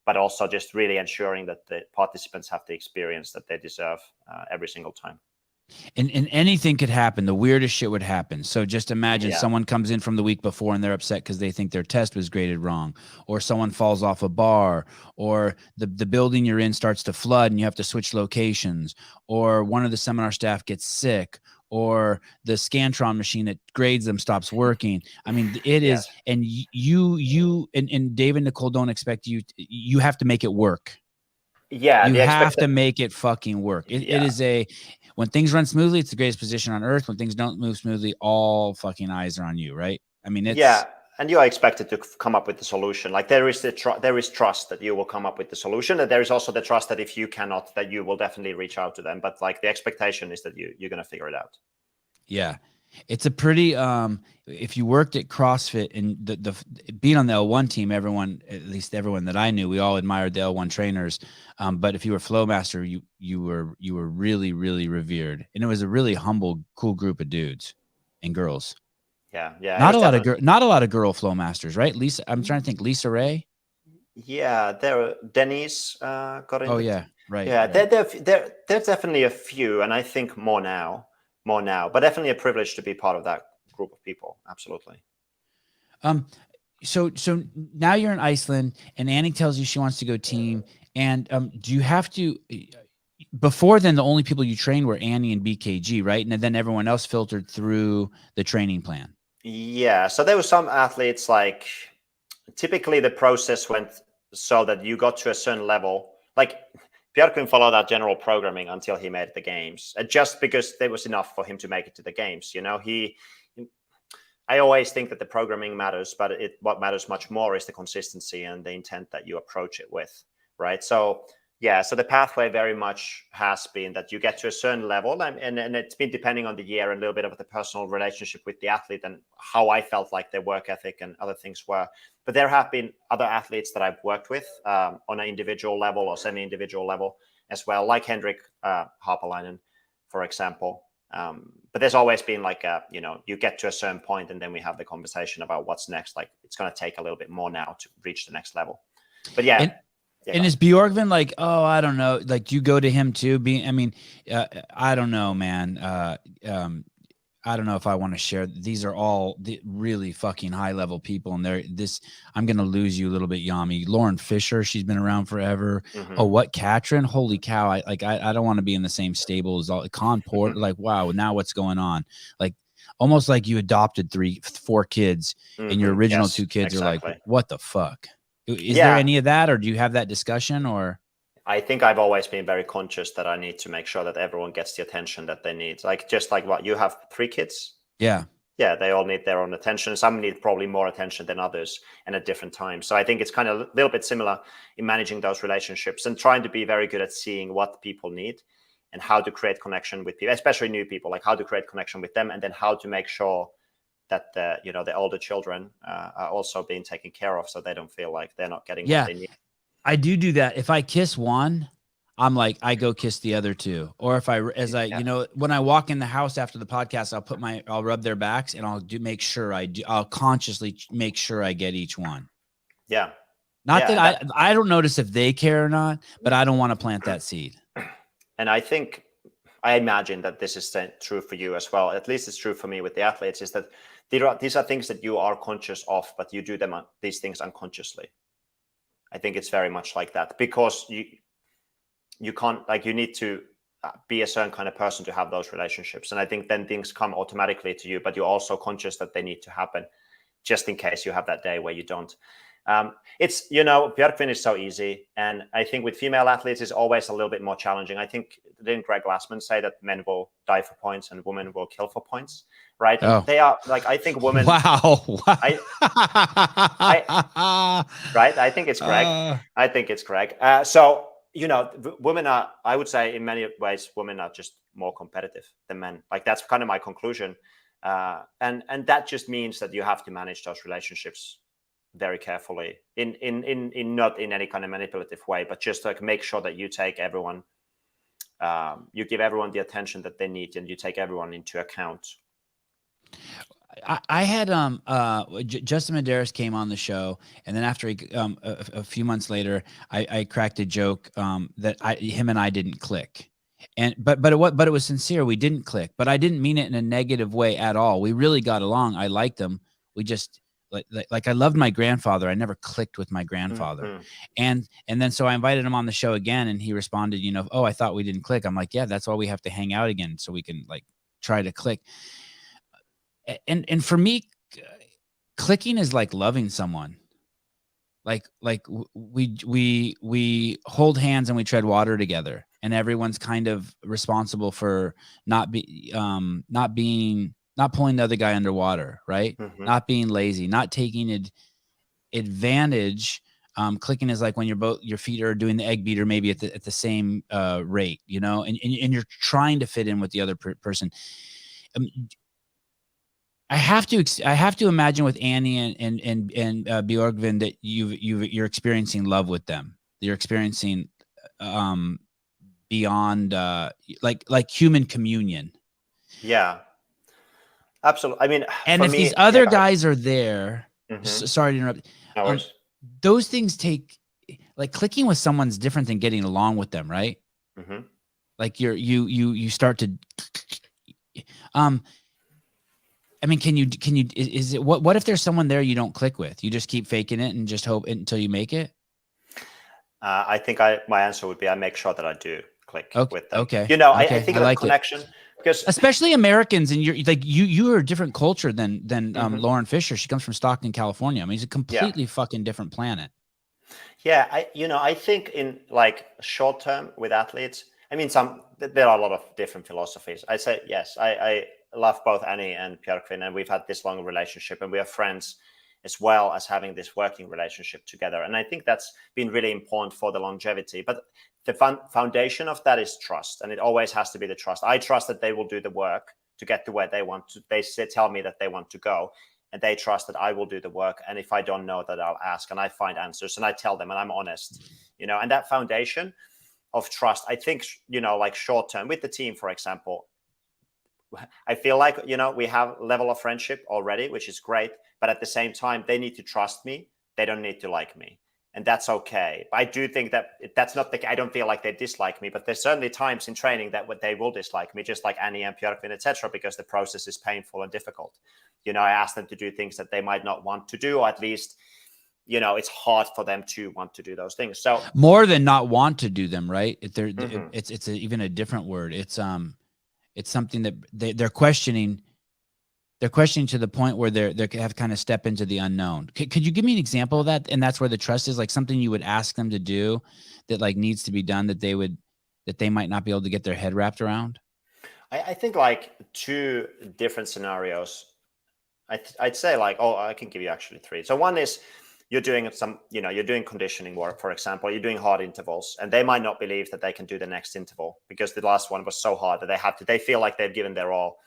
but also just really ensuring that the participants have the experience that they deserve every single time. And anything could happen. The weirdest shit would happen. So just imagine someone comes in from the week before and they're upset because they think their test was graded wrong, or someone falls off a bar, or the building you're in starts to flood and you have to switch locations, or one of the seminar staff gets sick, or the Scantron machine that grades them stops working. I mean, it is, and you and Dave and Nicole don't expect you have to make it work. Yeah. You have to make it fucking work. It is when things run smoothly, it's the greatest position on earth. When things don't move smoothly, all fucking eyes are on you, right? I mean, it's and you are expected to come up with the solution. Like there is there is trust that you will come up with the solution, and there is also the trust that if you cannot, that you will definitely reach out to them. But like the expectation is that you're going to figure it out. yeah. It's a pretty if you worked at CrossFit and the being on the L1 team, everyone, at least everyone that I knew, we all admired the L1 trainers. But if you were Flowmaster, you were really, really revered. And it was a really humble, cool group of dudes and girls. Yeah. Not a lot of girl Flowmasters, right? Lisa, I'm trying to think. Lisa Ray. Yeah, Denise got in. Oh yeah, right. Yeah, right. there's definitely a few, and I think more now, but definitely a privilege to be part of that group of people. Absolutely. So now you're in Iceland, and Annie tells you she wants to go team. And do you have to? Before then, the only people you trained were Annie and BKG, right? And then everyone else filtered through the training plan. Yeah. So there were some athletes, like typically the process went so that you got to a certain level. Like Björkvin followed that general programming until he made the games, just because there was enough for him to make it to the games. You know, I always think that the programming matters, but what matters much more is the consistency and the intent that you approach it with, right? So yeah, so the pathway very much has been that you get to a certain level, and it's been depending on the year and a little bit of the personal relationship with the athlete and how I felt like their work ethic and other things were. But there have been other athletes that I've worked with on an individual level or semi-individual level as well, like Henrik Harpalainen, for example. But there's always been like you get to a certain point and then we have the conversation about what's next. Like it's going to take a little bit more now to reach the next level. But yeah. And is Bjorkvin like, oh, I don't know, like you go to him too? I don't know, man. I don't know if I want to share. These are all really fucking high level people, and I'm gonna lose you a little bit, Jami. Lauren Fisher, she's been around forever. Mm-hmm. Oh, what Katrin? Holy cow! I don't want to be in the same stable as all Conport. Like, wow, now what's going on? Like, almost like you adopted 4 kids, and your original 2 kids are like, what the fuck? Is there any of that, or do you have that discussion? Or I think I've always been very conscious that I need to make sure that everyone gets the attention that they need. Like just like what you have 3 kids. Yeah, they all need their own attention. Some need probably more attention than others and at different times. So I think it's kind of a little bit similar in managing those relationships and trying to be very good at seeing what people need and how to create connection with people, especially new people, like how to create connection with them and then how to make sure that the older children are also being taken care of, so they don't feel like they're not getting what they need. I do that. If I kiss one, I'm like, I go kiss the other 2. Or if when I walk in the house after the podcast, I'll rub their backs and I'll consciously make sure I get each one. Yeah. Not that I don't notice if they care or not, but I don't want to plant that seed. And I imagine that this is true for you as well. At least it's true for me with the athletes, is that these are things that you are conscious of, but you do these things unconsciously. I think it's very much like that because you can't, like, you need to be a certain kind of person to have those relationships. And I think then things come automatically to you, but you're also conscious that they need to happen just in case you have that day where you don't. It's, Björkvin is so easy. And I think with female athletes is always a little bit more challenging. I think, didn't Greg Glassman say that men will die for points and women will kill for points? Right. Oh. They are like, I think women. Wow. Right. I think it's Greg. So, women are, I would say in many ways, women are just more competitive than men. Like that's kind of my conclusion. And that just means that you have to manage those relationships very carefully in not in any kind of manipulative way, but just like make sure that you take everyone, you give everyone the attention that they need and you take everyone into account. I had Justin Medeiros came on the show, and then after a few months later, I cracked a joke that him and I didn't click, but it was sincere. We didn't click, but I didn't mean it in a negative way at all. We really got along. I liked him. We just like I loved my grandfather. I never clicked with my grandfather, and then so I invited him on the show again, and he responded, oh, I thought we didn't click. I'm like, yeah, that's why we have to hang out again so we can like try to click. And for me, clicking is like loving someone. Like we hold hands and we tread water together. and everyone's kind of responsible for not pulling the other guy underwater, right? Mhm. Not being lazy, not taking advantage. Clicking is like when your feet are doing the egg beater, maybe at the same rate, you know, and you're trying to fit in with the other person. I have to imagine with Annie and Björgvin that you're experiencing love with them. You're experiencing beyond like human communion. Yeah, absolutely. I mean, And for if me, these other yeah, guys are there, Mhm. sorry to interrupt. No worries. Those things take, like, clicking with someone's different than getting along with them, right? Mhm. Like you start to I mean, can you is it what if there's someone there you don't click with? You just keep faking it and just hope until you make it? I think my answer would be I make sure that I do click with them. Okay. You know, I Okay. think I of the like it. connection because Especially Americans, and you're like you are a different culture than Mhm. Lauren Fisher. She comes from Stockton, California. I mean, it's a completely fucking different planet. Yeah, I think in like short term with athletes, I mean, there are a lot of different philosophies. I say yes, I love both Annie and Björkvin, and we've had this long relationship, and we are friends as well as having this working relationship together. And I think that's been really important for the longevity. But the foundation of that is trust, and it always has to be the trust. I trust that they will do the work to get to where they want to. They tell me that they want to go, and they trust that I will do the work. And if I don't know, that I'll ask and I find answers and I tell them and I'm honest, you know, and that foundation of trust, I think, you know, like short term with the team, for example, I feel like, you know, we have level of friendship already, which is great. But at the same time, they need to trust me. They don't need to like me. And that's okay. I do think that that's not I don't feel like they dislike me, but there's certainly times in training that they will dislike me, just like Annie and Björkvin, etc., because the process is painful and difficult. You know, I ask them to do things that they might not want to do, or at least, you know, it's hard for them to want to do those things. So more than not want to do them, right? Mhm. It's even a different word. It's something that they're questioning. They're questioning to the point where they have kind of step into the unknown. Could you give me an example of that? And that's where the trust is, like something you would ask them to do that like needs to be done that they might not be able to get their head wrapped around. I think like two different scenarios. I'd say like, oh, I can give you actually three. So one is you're doing you're doing conditioning work, for example, you're doing hard intervals, and they might not believe that they can do the next interval because the last one was so hard that they feel like they've given their all.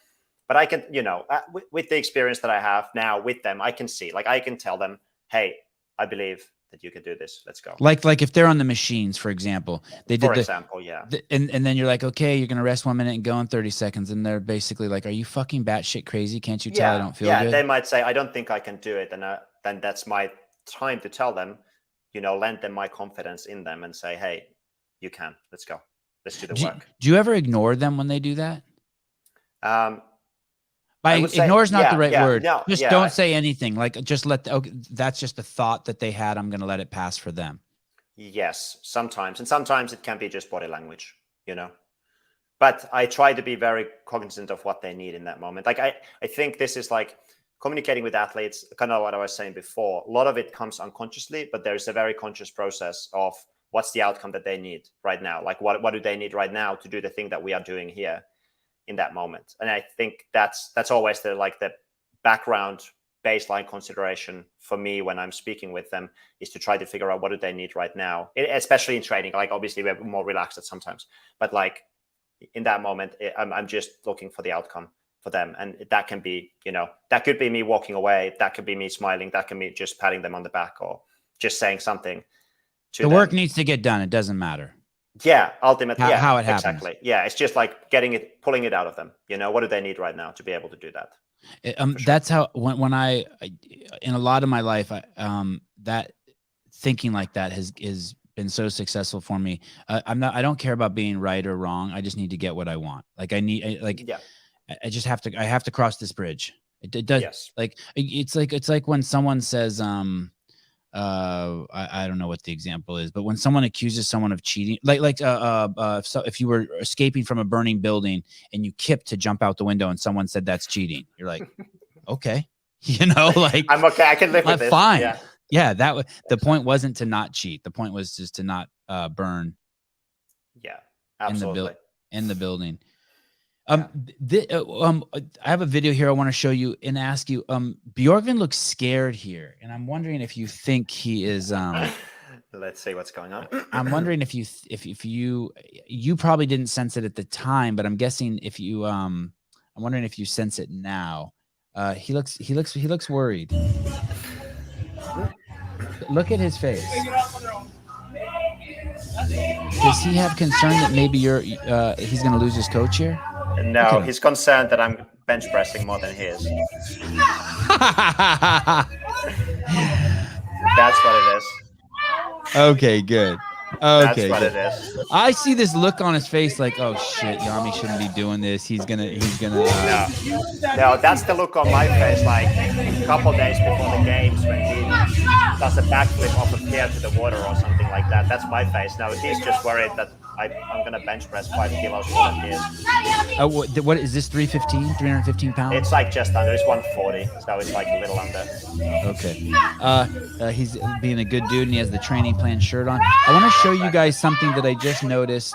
But I can, you know, with the experience that I have now with them, I can see, like, I can tell them, hey, I believe that you can do this. Let's go. Like if they're on the machines, for example, they did for example, yeah. And then you're like, okay, you're going to rest 1 minute and go in 30 seconds. And they're basically like, are you fucking batshit crazy? Can't you tell I don't feel good? They might say, I don't think I can do it. And then that's my time to tell them, you know, lend them my confidence in them and say, hey, you can. Let's go. Let's do the work. Do you ever ignore them when they do that? By ignore is not the right word. No, just don't say anything. Like, just that's just a thought that they had. I'm going to let it pass for them. Yes, sometimes. And sometimes it can be just body language, you know. But I try to be very cognizant of what they need in that moment. Like, I think this is like communicating with athletes, kind of what I was saying before. A lot of it comes unconsciously, but there's a very conscious process of what's the outcome that they need right now. Like, what do they need right now to do the thing that we are doing here in that moment? And I think that's always the background baseline consideration for me when I'm speaking with them, is to try to figure out what do they need right now, especially in training. Like, obviously we're more relaxed at sometimes, but like in that moment, I'm just looking for the outcome for them. And that can be, you know, that could be me walking away, that could be me smiling, that can be just patting them on the back or just saying something to them. The work needs to get done. It doesn't matter. Yeah, ultimately, how it happens. Exactly. Yeah, it's just like pulling it out of them. You know, what do they need right now to be able to do that? Sure. That's how when I in a lot of my life, that thinking like that has been so successful for me. I don't care about being right or wrong. I just need to get what I want. Like I just have to cross this bridge. It does. Yes. Like it's like when someone says, I don't know what the example is, but when someone accuses someone of cheating, so if you were escaping from a burning building and you kipped to jump out the window and someone said that's cheating, you're like, okay, you know, like I'm okay. I can live with this. Fine. Yeah. The point wasn't to not cheat. The point was just to not burn. Yeah. Absolutely. in the building. Yeah. I have a video here I want to show you and ask you. Bjorgvin looks scared here, and I'm wondering if you think he is. Let's see what's going on. I'm wondering if you probably didn't sense it at the time, but I'm guessing if you I'm wondering if you sense it now. He looks worried. Look at his face. Does he have concern that maybe he's going to lose his coach here? No, he's concerned that I'm bench pressing more than he is. That's what it is. Okay, good. Okay, that's what good. it is. I see this look on his face, like, oh shit, Jami shouldn't be doing this. He's gonna. No, that's the look on my face. Like a couple days before the games, when he does a backflip off a pier to the water or something like that. That's my face. Now he's just worried that I'm gonna bench press 5 kilos more than he is. What is this? 315 pounds? It's like just under. It's 140, so it's like a little under. Okay. He's being a good dude, and he has the training plan shirt on. I want to show you guys something that I just noticed.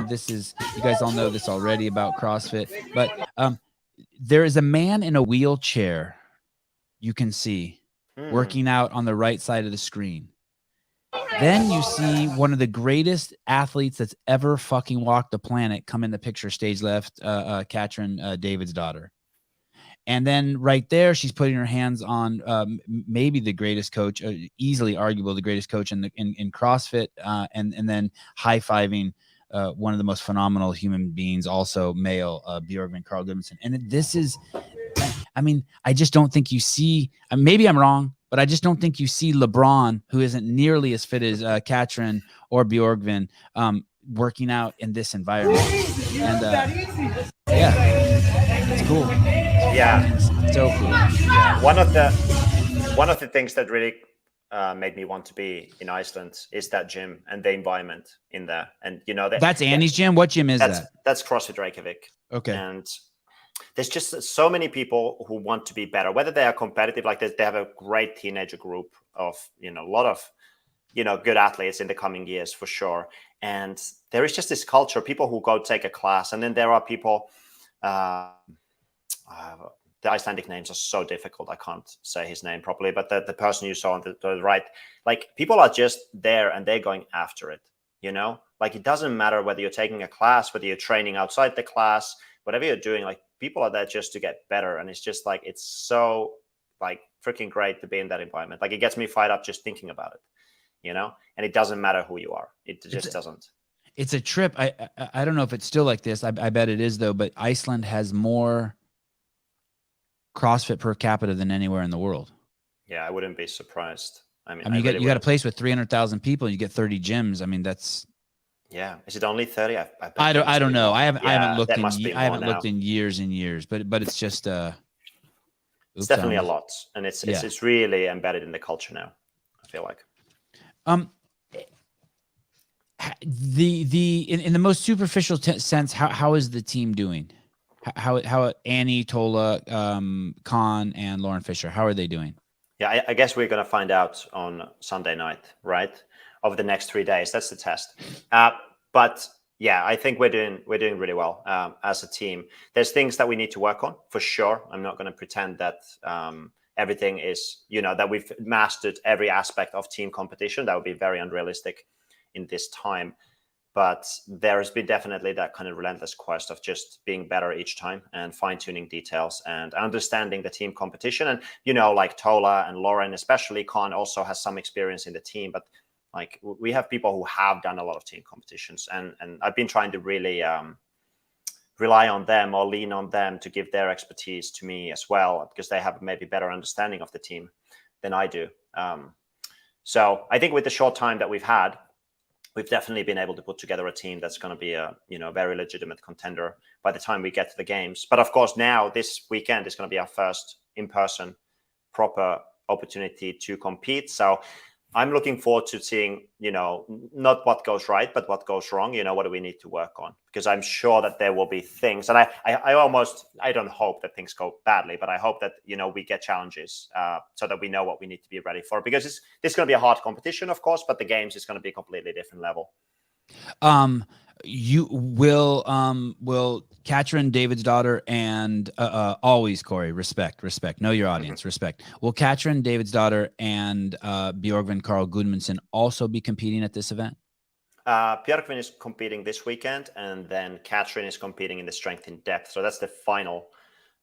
This is, you guys all know this already about CrossFit, but there is a man in a wheelchair you can see working out on the right side of the screen. Then you see one of the greatest athletes that's ever fucking walked the planet come in the picture, stage left, Katrin, David's daughter. And then right there, she's putting her hands on maybe the greatest coach, easily arguable the greatest coach in CrossFit, and then high-fiving one of the most phenomenal human beings, also male, Bjorgvin Carl Gudmundsson. And this is, I mean, I just don't think you see, maybe I'm wrong, but I just don't think you see LeBron, who isn't nearly as fit as Katrin or Bjorgvin, working out in this environment. And yeah, it's cool. Yeah, it's so cool. Yeah. One of the things that really made me want to be in Iceland is that gym and the environment in there. And you know that's Annie's gym. What gym is that? That's CrossFit Reykjavik. Okay. And there's just so many people who want to be better, whether they are competitive, like they have a great teenager group of, a lot of, good athletes in the coming years for sure. And there is just this culture, people who go take a class. And then there are people, the Icelandic names are so difficult. I can't say his name properly, but the person you saw on the right, like people are just there and they're going after it, like it doesn't matter whether you're taking a class, whether you're training outside the class, whatever you're doing, like people are there just to get better. And it's just like, it's so like freaking great to be in that environment. Like it gets me fired up just thinking about it, and it doesn't matter who you are. It just doesn't. It's a trip. I don't know if it's still like this. I bet it is though, but Iceland has more CrossFit per capita than anywhere in the world. Yeah, I wouldn't be surprised. I mean you got a place with 300,000 people. You get 30 gyms. I mean, that's. Yeah, is it only 30? I don't know. I haven't looked in years and years, but it's just it's definitely a lot, and it's really embedded in the culture now, I feel like. In the most superficial sense, how is the team doing? How Annie, Tola, Khan, and Lauren Fisher, how are they doing? Yeah, I guess we're going to find out on Sunday night, right? Over the next 3 days. That's the test. But yeah, I think we're doing really well as a team. There's things that we need to work on for sure. I'm not going to pretend that everything is, that we've mastered every aspect of team competition. That would be very unrealistic in this time. But there has been definitely that kind of relentless quest of just being better each time and fine-tuning details and understanding the team competition. And, like Tola and Lauren, especially Khan, also has some experience in the team. But like we have people who have done a lot of team competitions. And I've been trying to really rely on them or lean on them to give their expertise to me as well, because they have maybe better understanding of the team than I do. So I think with the short time that we've had, we've definitely been able to put together a team that's going to be a very legitimate contender by the time we get to the games. But of course, now this weekend is going to be our first in-person proper opportunity to compete. So I'm looking forward to seeing, not what goes right, but what goes wrong. What do we need to work on? Because I'm sure that there will be things, and I don't hope that things go badly, but I hope that, we get challenges so that we know what we need to be ready for. Because this is going to be a hard competition, of course, but the games is going to be a completely different level. You will Katrin, David's daughter, and always Corey, respect, know your audience, respect. Will Katrin, David's daughter, and Bjorgvin Carl Gudmundsson also be competing at this event? Björkvin is competing this weekend, and then Katrin is competing in the strength in depth. So that's the final.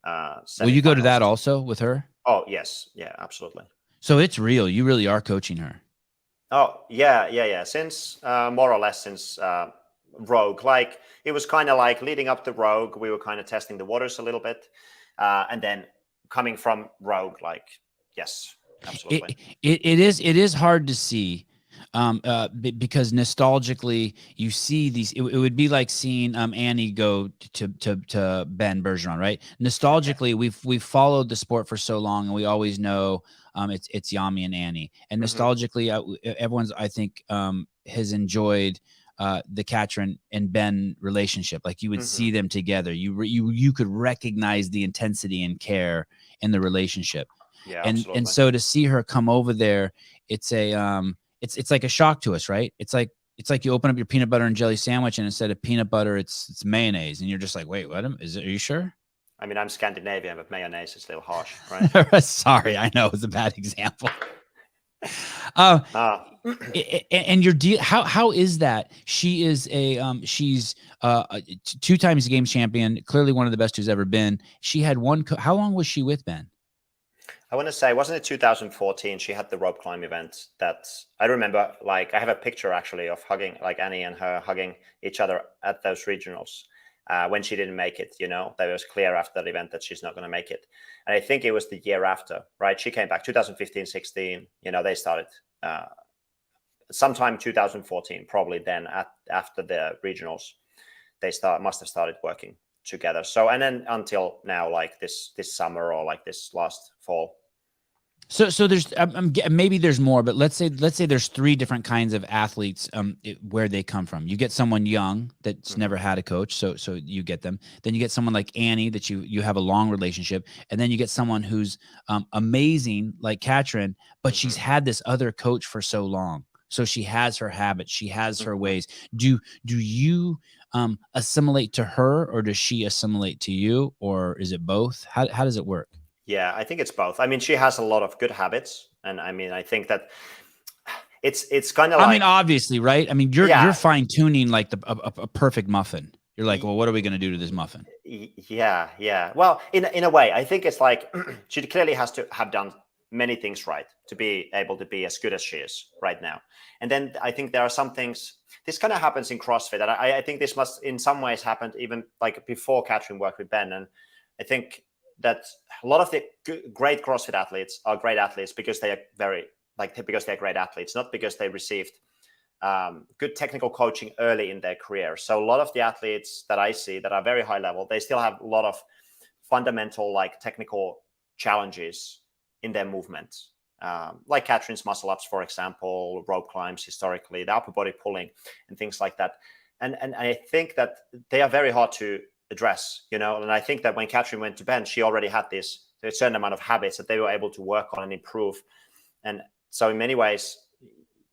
Will you go to that also with her? Oh yes, yeah, absolutely. So it's real. You really are coaching her. Oh yeah. Since more or less since Rogue, like it was kind of like leading up to Rogue, we were kind of testing the waters a little bit, and then coming from Rogue, like yes, absolutely. It is hard to see. Because nostalgically, you see these. It would be like seeing Annie go to Ben Bergeron, right? Nostalgically, we've followed the sport for so long, and we always know it's Jami and Annie. And nostalgically, everyone's I think has enjoyed the Katrin and Ben relationship. Like you would see them together. You could recognize the intensity and care in the relationship. Yeah, and so to see her come over there, it's a it's like a shock to us, right? It's like you open up your peanut butter and jelly sandwich, and instead of peanut butter, it's mayonnaise, and you're just like, wait, what? Are you sure? I mean, I'm Scandinavian, but mayonnaise is a little harsh, right? Sorry, I know it was a bad example. And your deal, how is that? She is she's two times games champion, clearly one of the best who's ever been. She had one. How long was she with Ben? I want to say, wasn't it 2014? She had the rope climb event that I remember. Like, I have a picture actually of hugging, like Annie and her hugging each other at those regionals when she didn't make it. You know, that was clear after that event that she's not going to make it. And I think it was the year after, right? She came back 2015, 16. You know, they started sometime 2014, probably then after the regionals, they must have started working together. So, and then until now, like this summer or like this last fall. So there's maybe there's more, but let's say there's three different kinds of athletes where they come from. You get someone young that's never had a coach, so you get them. Then you get someone like Annie that you have a long relationship, and then you get someone who's amazing like Katrin, but she's had this other coach for so long, so she has her habits, she has her ways. Do you assimilate to her, or does she assimilate to you, or is it both? How does it work? Yeah, I think it's both. I mean, she has a lot of good habits, and I mean, I think that it's kind of like. I mean, obviously, right? I mean, you're fine tuning like a perfect muffin. You're like, well, what are we going to do to this muffin? Yeah. Well, in a way, I think it's like she clearly has to have done many things right to be able to be as good as she is right now. And then I think there are some things. This kind of happens in CrossFit, and I think this must, in some ways, happened even like before Katrin worked with Ben. And I think that a lot of the great CrossFit athletes are great athletes because they are because they're great athletes, not because they received good technical coaching early in their career. So a lot of the athletes that I see that are very high level, they still have a lot of fundamental like technical challenges in their movements. Like Katrin's muscle ups, for example, rope climbs historically, the upper body pulling and things like that. And I think that they are very hard to address, you know, and I think that when Katrin went to Ben, she already had a certain amount of habits that they were able to work on and improve. And so in many ways,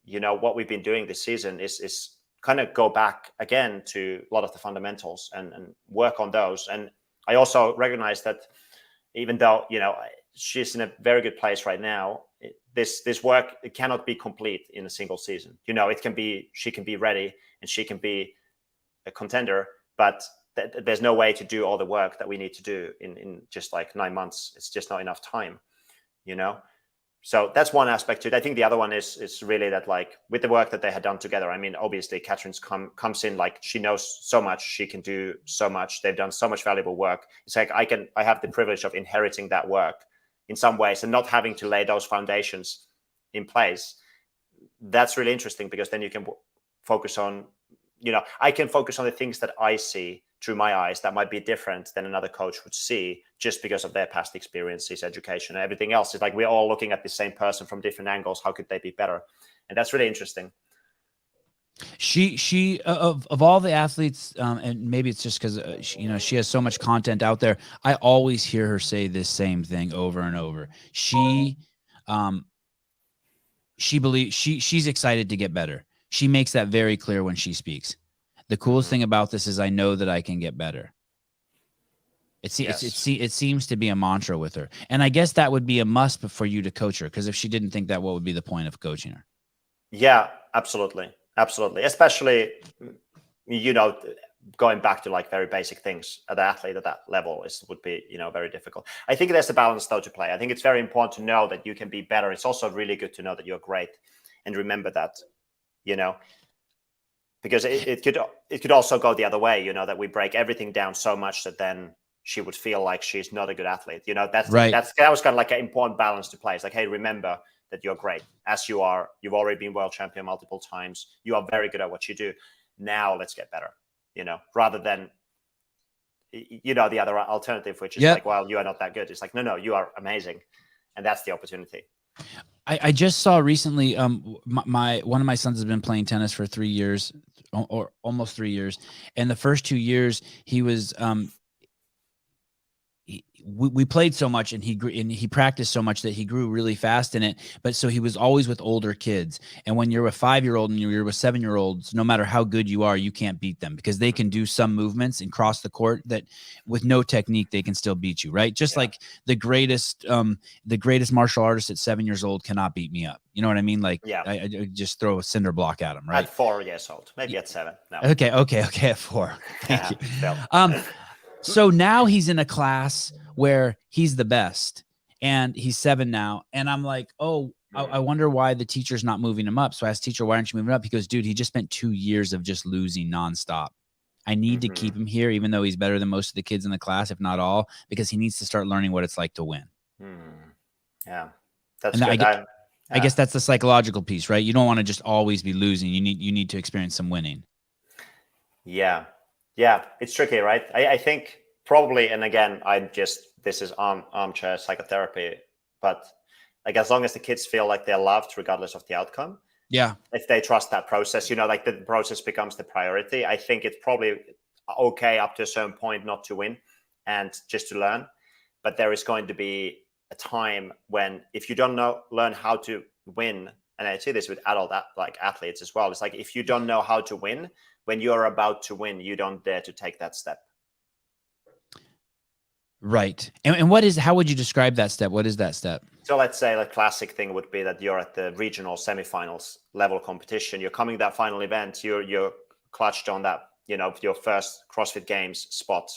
you know, what we've been doing this season is kind of go back again to a lot of the fundamentals and work on those. And I also recognize that even though, you know, she's in a very good place right now, this work, it cannot be complete in a single season. You know, she can be ready and she can be a contender, but there's no way to do all the work that we need to do in just like 9 months. It's just not enough time, you know? So that's one aspect to it. I think the other one is really that, like, with the work that they had done together, I mean, obviously Katrin's comes in, like, she knows so much, she can do so much. They've done so much valuable work. It's like, I have the privilege of inheriting that work in some ways and not having to lay those foundations in place. That's really interesting because then you can focus on, you know, I can focus on the things that I see through my eyes that might be different than another coach would see just because of their past experiences, education, and everything else. It's like we're all looking at the same person from different angles. How could they be better? And that's really interesting. She of all the athletes, and maybe it's just because you know, she has so much content out there. I always hear her say this same thing over and over. She believes she's excited to get better. She makes that very clear when she speaks. The coolest thing about this is I know that I can get better. It seems to be a mantra with her. And I guess that would be a must for you to coach her, because if she didn't think that, what would be the point of coaching her? Yeah, absolutely. Absolutely. Especially, going back to like very basic things, an athlete at that level would be, very difficult. I think there's a balance though to play. I think it's very important to know that you can be better. It's also really good to know that you're great, and remember that, because it could also go the other way, that we break everything down so much that then she would feel like she's not a good athlete. That was kind of like an important balance to play. It's like, hey, remember that you're great as you are. You've already been world champion multiple times. You are very good at what you do. Now let's get better, rather than, the other alternative, which is like, well, you are not that good. It's like, no, you are amazing. And that's the opportunity. I just saw recently, one of my sons has been playing tennis for 3 years, or almost 3 years. And the first 2 years he was, we played so much, and he practiced so much that he grew really fast in it. But so he was always with older kids. And when you're a 5-year-old and you're with 7-year-olds, no matter how good you are, you can't beat them, because they can do some movements and cross the court that with no technique, they can still beat you. Right. Just like the greatest martial artist at 7 years old cannot beat me up. You know what I mean? Like, I just throw a cinder block at him. Right. At 4 years old, maybe at 7. No. Okay. At 4. Thank you. So now he's in a class where he's the best, and he's 7 now. And I'm like, I wonder why the teacher's not moving him up. So I asked teacher, why aren't you moving up? He goes, dude, he just spent 2 years of just losing nonstop. I need to keep him here, even though he's better than most of the kids in the class, if not all, because he needs to start learning what it's like to win. Yeah, that's good. I guess that's the psychological piece, right? You don't want to just always be losing. You need to experience some winning. Yeah, it's tricky, right? I think probably, and again, this is armchair psychotherapy, but like, as long as the kids feel like they're loved regardless of the outcome, if they trust that process, like the process becomes the priority. I think it's probably okay up to a certain point not to win and just to learn. But there is going to be a time when, if you don't learn how to win, and I see this with adult athletes as well, it's like, if you don't know how to win, when you're about to win, you don't dare to take that step. Right. And how would you describe that step? What is that step? So let's say the classic thing would be that you're at the regional semifinals level competition. You're coming to that final event. You're clutched on that, your first CrossFit Games spot,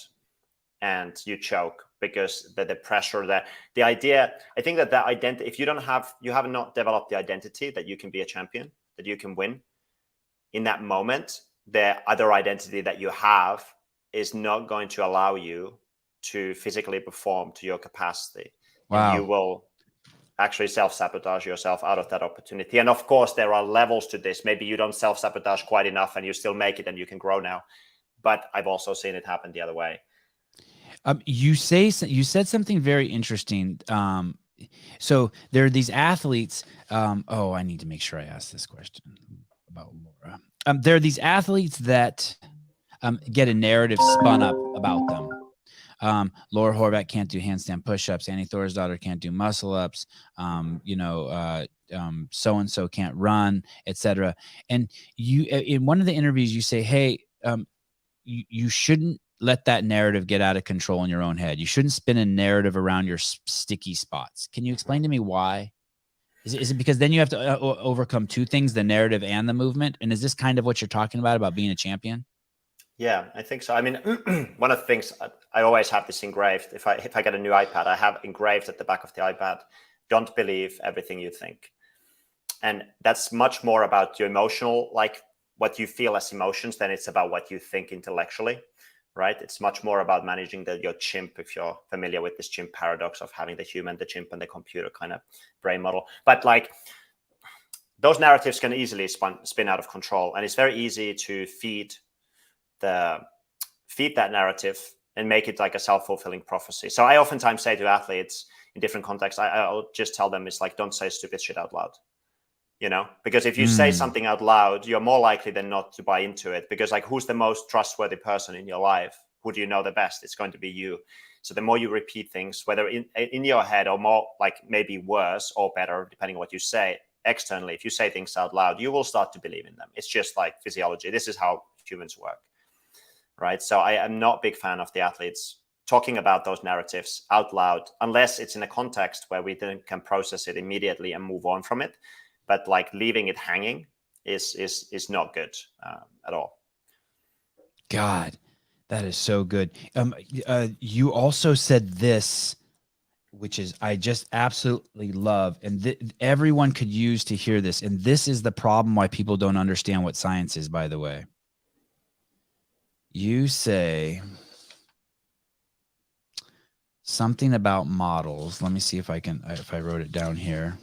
and you choke because the pressure there. The idea, I think that identity, if you have not developed the identity that you can be a champion, that you can win in that moment, the other identity that you have is not going to allow you to physically perform to your capacity. Wow. And you will actually self-sabotage yourself out of that opportunity. And of course, there are levels to this. Maybe you don't self-sabotage quite enough and you still make it and you can grow now. But I've also seen it happen the other way. You said something very interesting. So there are these athletes. I need to make sure I ask this question about Laura. There are these athletes that get a narrative spun up about them. Laura Horvath can't do handstand push-ups. Annie Thorisdottir can't do muscle-ups. So-and-so can't run, etc. And you, in one of the interviews, you say, hey, you shouldn't let that narrative get out of control in your own head. You shouldn't spin a narrative around your sticky spots. Can you explain to me why? Is it because then you have to overcome two things, the narrative and the movement? And is this kind of what you're talking about being a champion? Yeah, I think so. I mean, one of the things I always have this engraved. If I get a new iPad, I have engraved at the back of the iPad, don't believe everything you think. And that's much more about your emotional, like what you feel as emotions, than it's about what you think intellectually, right? It's much more about managing your chimp, if you're familiar with this chimp paradox of having the human, the chimp, and the computer kind of brain model. But like, those narratives can easily spin out of control. And it's very easy to feed that narrative and make it like a self-fulfilling prophecy. So I oftentimes say to athletes in different contexts, I'll just tell them, it's like, don't say stupid shit out loud, because if you say something out loud, you're more likely than not to buy into it, because like, who's the most trustworthy person in your life? Who do you know the best? It's going to be you. So the more you repeat things, whether in your head or more like maybe worse or better, depending on what you say externally, if you say things out loud, you will start to believe in them. It's just like physiology. This is how humans work, right? So I am not a big fan of the athletes talking about those narratives out loud, unless it's in a context where we then can process it immediately and move on from it. But like leaving it hanging is not good at all. God, that is so good. You also said this, which is I just absolutely love, and everyone could use to hear this. And this is the problem why people don't understand what science is, by the way. You say something about models. Let me see if I wrote it down here.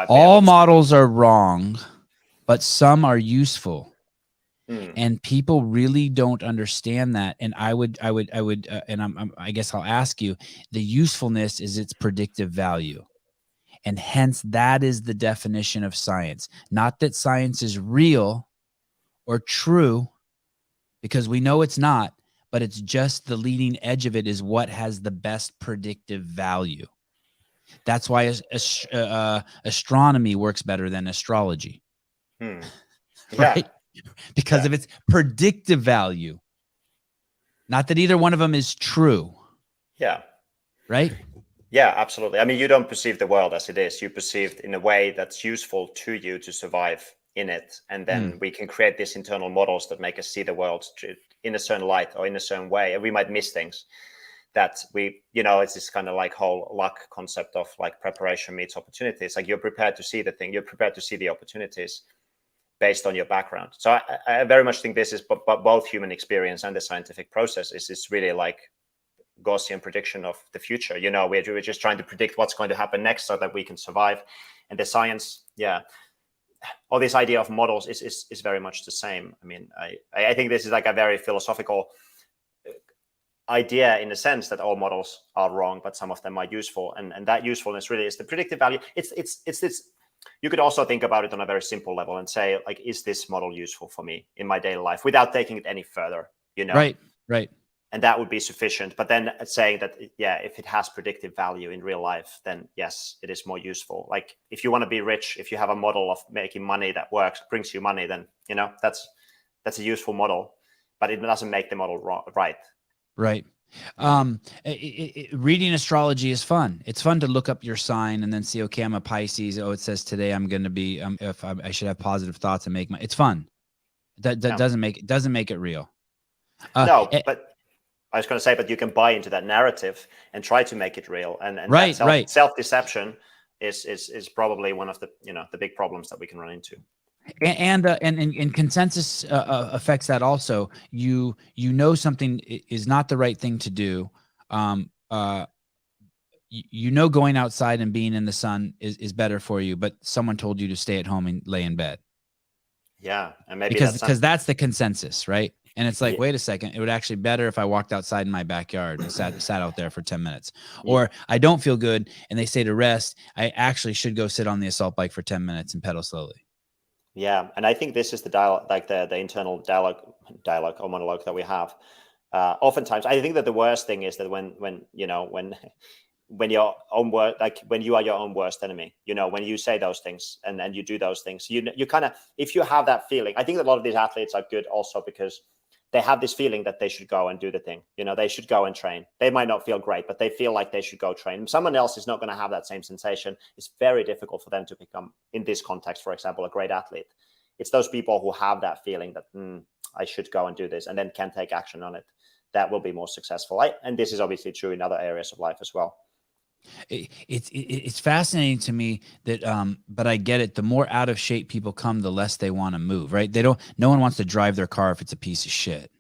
All models are wrong, but some are useful. And people really don't understand that. And I guess I'll ask you, the usefulness is its predictive value. And hence that is the definition of science. Not that science is real or true, because we know it's not, but it's just the leading edge of it is what has the best predictive value. That's why astronomy works better than astrology. Yeah. Right? Because of its predictive value. Not that either one of them is true. Yeah. Right? Yeah, absolutely. I mean, you don't perceive the world as it is. You perceive it in a way that's useful to you to survive in it. And then we can create these internal models that make us see the world in a certain light or in a certain way. And we might miss things that it's this kind of like whole luck concept of like preparation meets opportunities. Like you're prepared to see the thing, you're prepared to see the opportunities based on your background. So I very much think this is both human experience and the scientific process is really like Gaussian prediction of the future. We're just trying to predict what's going to happen next so that we can survive. And the science, all this idea of models is very much the same. I mean, I think this is like a very philosophical idea in the sense that all models are wrong, but some of them are useful. And that usefulness really is the predictive value. It's this. You could also think about it on a very simple level and say, like, is this model useful for me in my daily life without taking it any further? Right. And that would be sufficient. But then saying that, if it has predictive value in real life, then yes, it is more useful. Like if you want to be rich, if you have a model of making money that works, brings you money, then, that's a useful model, but it doesn't make the model right. Right. Reading astrology is fun. It's fun to look up your sign and then see, okay, I'm a Pisces. Oh, it says today I'm going to be, I should have positive thoughts and it's fun. That doesn't make it real. No, but I was going to say, but you can buy into that narrative and try to make it real. And self-deception is probably one of the, the big problems that we can run into. And consensus affects that also. You know something is not the right thing to do. Going outside and being in the sun is better for you, but someone told you to stay at home and lay in bed. Yeah, and maybe because that's the consensus, right? And it's like, wait a second, it would actually be better if I walked outside in my backyard and sat out there for 10 minutes. Or I don't feel good and they say to rest, I actually should go sit on the assault bike for 10 minutes and pedal slowly. Yeah, and I think this is the dialogue, like the internal dialogue or monologue that we have. Oftentimes, I think that the worst thing is that when your own word, like when you are your own worst enemy, when you say those things and you do those things, you kind of, if you have that feeling, I think that a lot of these athletes are good also because they have this feeling that they should go and do the thing. They should go and train. They might not feel great, but they feel like they should go train. Someone else is not going to have that same sensation. It's very difficult for them to become, in this context, for example, a great athlete. It's those people who have that feeling that I should go and do this and then can take action on it that will be more successful. And this is obviously true in other areas of life as well. It's fascinating to me that but I get it. The more out of shape people come, the less they want to move, right? No one wants to drive their car if it's a piece of shit.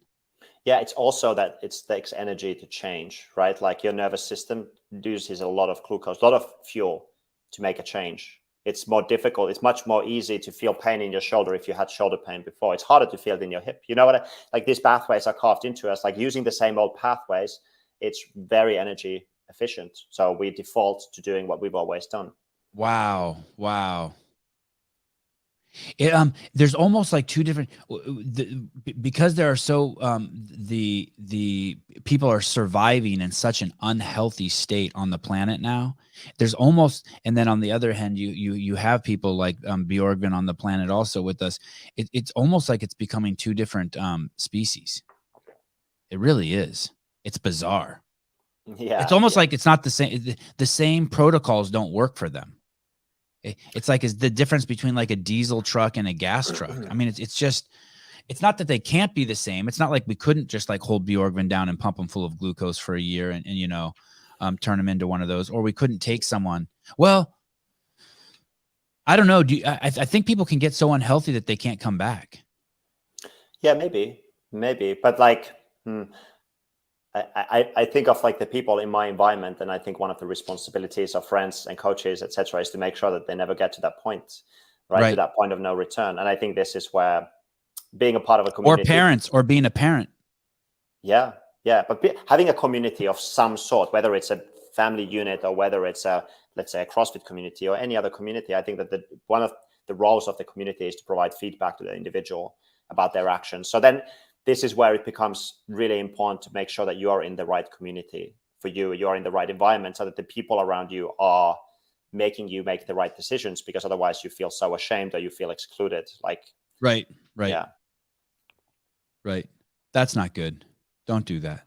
Yeah, it's also that it takes energy to change, right? Like your nervous system uses a lot of glucose, a lot of fuel to make a change. It's more difficult. It's much more easy to feel pain in your shoulder if you had shoulder pain before. It's harder to feel it in your hip. You know what? Like these pathways are carved into us. Like using the same old pathways, it's very energy efficient. So we default to doing what we've always done. Wow. There's almost like two different because there are so the people are surviving in such an unhealthy state on the planet now. There's almost, and then on the other hand, you have people like Bjorgvin on the planet also with us. It's almost like it's becoming two different species. It really is. It's bizarre. Yeah, It's almost like it's not the same. The same protocols don't work for them. It's like, is the difference between like a diesel truck and a gas truck. I mean, it's just, it's not that they can't be the same. It's not like we couldn't just like hold Bjorgvin down and pump him full of glucose for a year and you know, turn him into one of those, or we couldn't take someone. Well, I don't know. I think people can get so unhealthy that they can't come back. Yeah, maybe, but like, I think of like the people in my environment, and I think one of the responsibilities of friends and coaches, etc., is to make sure that they never get to that point, right? To that point of no return. And I think this is where being a part of a community, or parents, or being a parent. Yeah, but having a community of some sort, whether it's a family unit or whether it's a, let's say, a CrossFit community or any other community, I think that one of the roles of the community is to provide feedback to the individual about their actions. So then this is where it becomes really important to make sure that you are in the right community for you. You're in the right environment so that the people around you are making you make the right decisions, because otherwise you feel so ashamed or you feel excluded. Like, right. Yeah. Right. That's not good. Don't do that.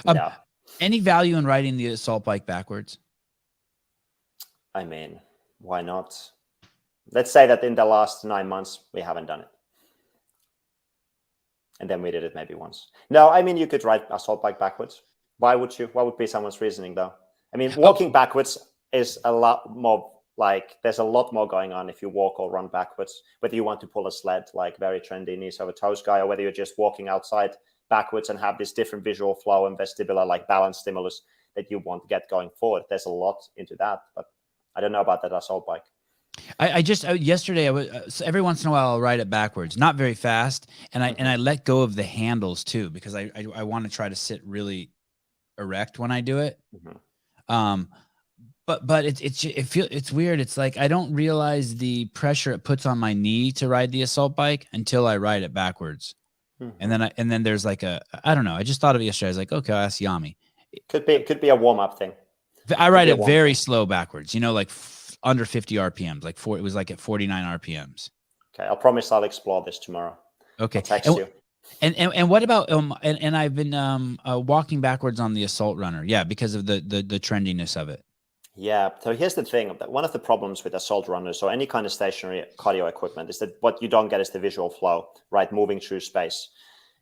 No. Any value in riding the assault bike backwards? I mean, why not? Let's say that in the last 9 months, we haven't done it. And then we did it maybe once. No, I mean, you could ride assault bike backwards. Why would you? What would be someone's reasoning, though? I mean, walking backwards is a lot more, like, there's a lot more going on if you walk or run backwards. Whether you want to pull a sled, like very trendy knees over toes guy, or whether you're just walking outside backwards and have this different visual flow and vestibular, like, balance stimulus that you want to get going forward. There's a lot into that, but I don't know about that assault bike. Yesterday I was every once in a while I'll ride it backwards, not very fast, and I let go of the handles too, because I want to try to sit really erect when I do it. But it's weird. It's like I don't realize the pressure it puts on my knee to ride the assault bike until I ride it backwards, and then there's like I don't know. I just thought of it yesterday. I was like, okay, I'll ask Jami. Could be a warm up thing. I ride it very slow backwards. You know, like under 50 RPMs, like it was like at 49 RPMs. Okay, I'll promise I'll explore this tomorrow. Okay, I'll text you. And what about and I've been walking backwards on the assault runner, yeah, because of the trendiness of it. Yeah, so here's the thing. One of the problems with assault runners or any kind of stationary cardio equipment is that what you don't get is the visual flow, right? Moving through space.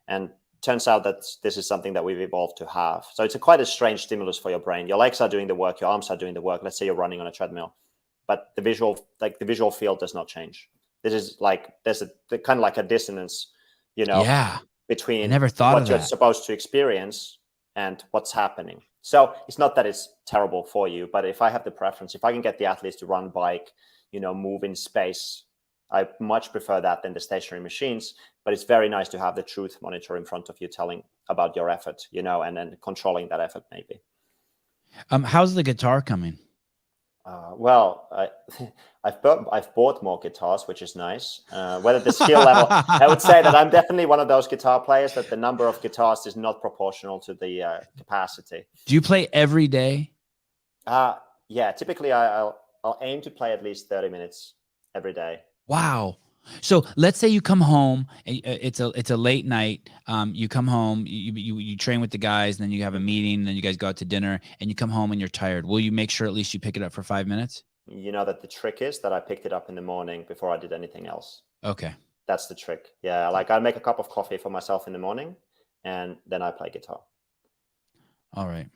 And turns out that this is something that we've evolved to have. So it's quite a strange stimulus for your brain. Your legs are doing the work, your arms are doing the work. Let's say you're running on a treadmill, but the visual field does not change. This is like, there's a kind of like a dissonance, between what you're supposed to experience and what's happening. So it's not that it's terrible for you, but if I have the preference, if I can get the athletes to run, bike, move in space, I much prefer that than the stationary machines. But it's very nice to have the truth monitor in front of you telling about your effort, and then controlling that effort maybe. How's the guitar coming? Well, I've bought more guitars, which is nice. Whether the skill level, I would say that I'm definitely one of those guitar players that the number of guitars is not proportional to the capacity. Do you play every day? Yeah, typically I'll aim to play at least 30 minutes every day. Wow. So let's say you come home, it's a late night. You come home, you train with the guys, and then you have a meeting, and then you guys go out to dinner, and you come home and you're tired. Will you make sure at least you pick it up for 5 minutes? You know that the trick is that I picked it up in the morning before I did anything else. Okay. That's the trick. Yeah, like I'll make a cup of coffee for myself in the morning, and then I play guitar. All right.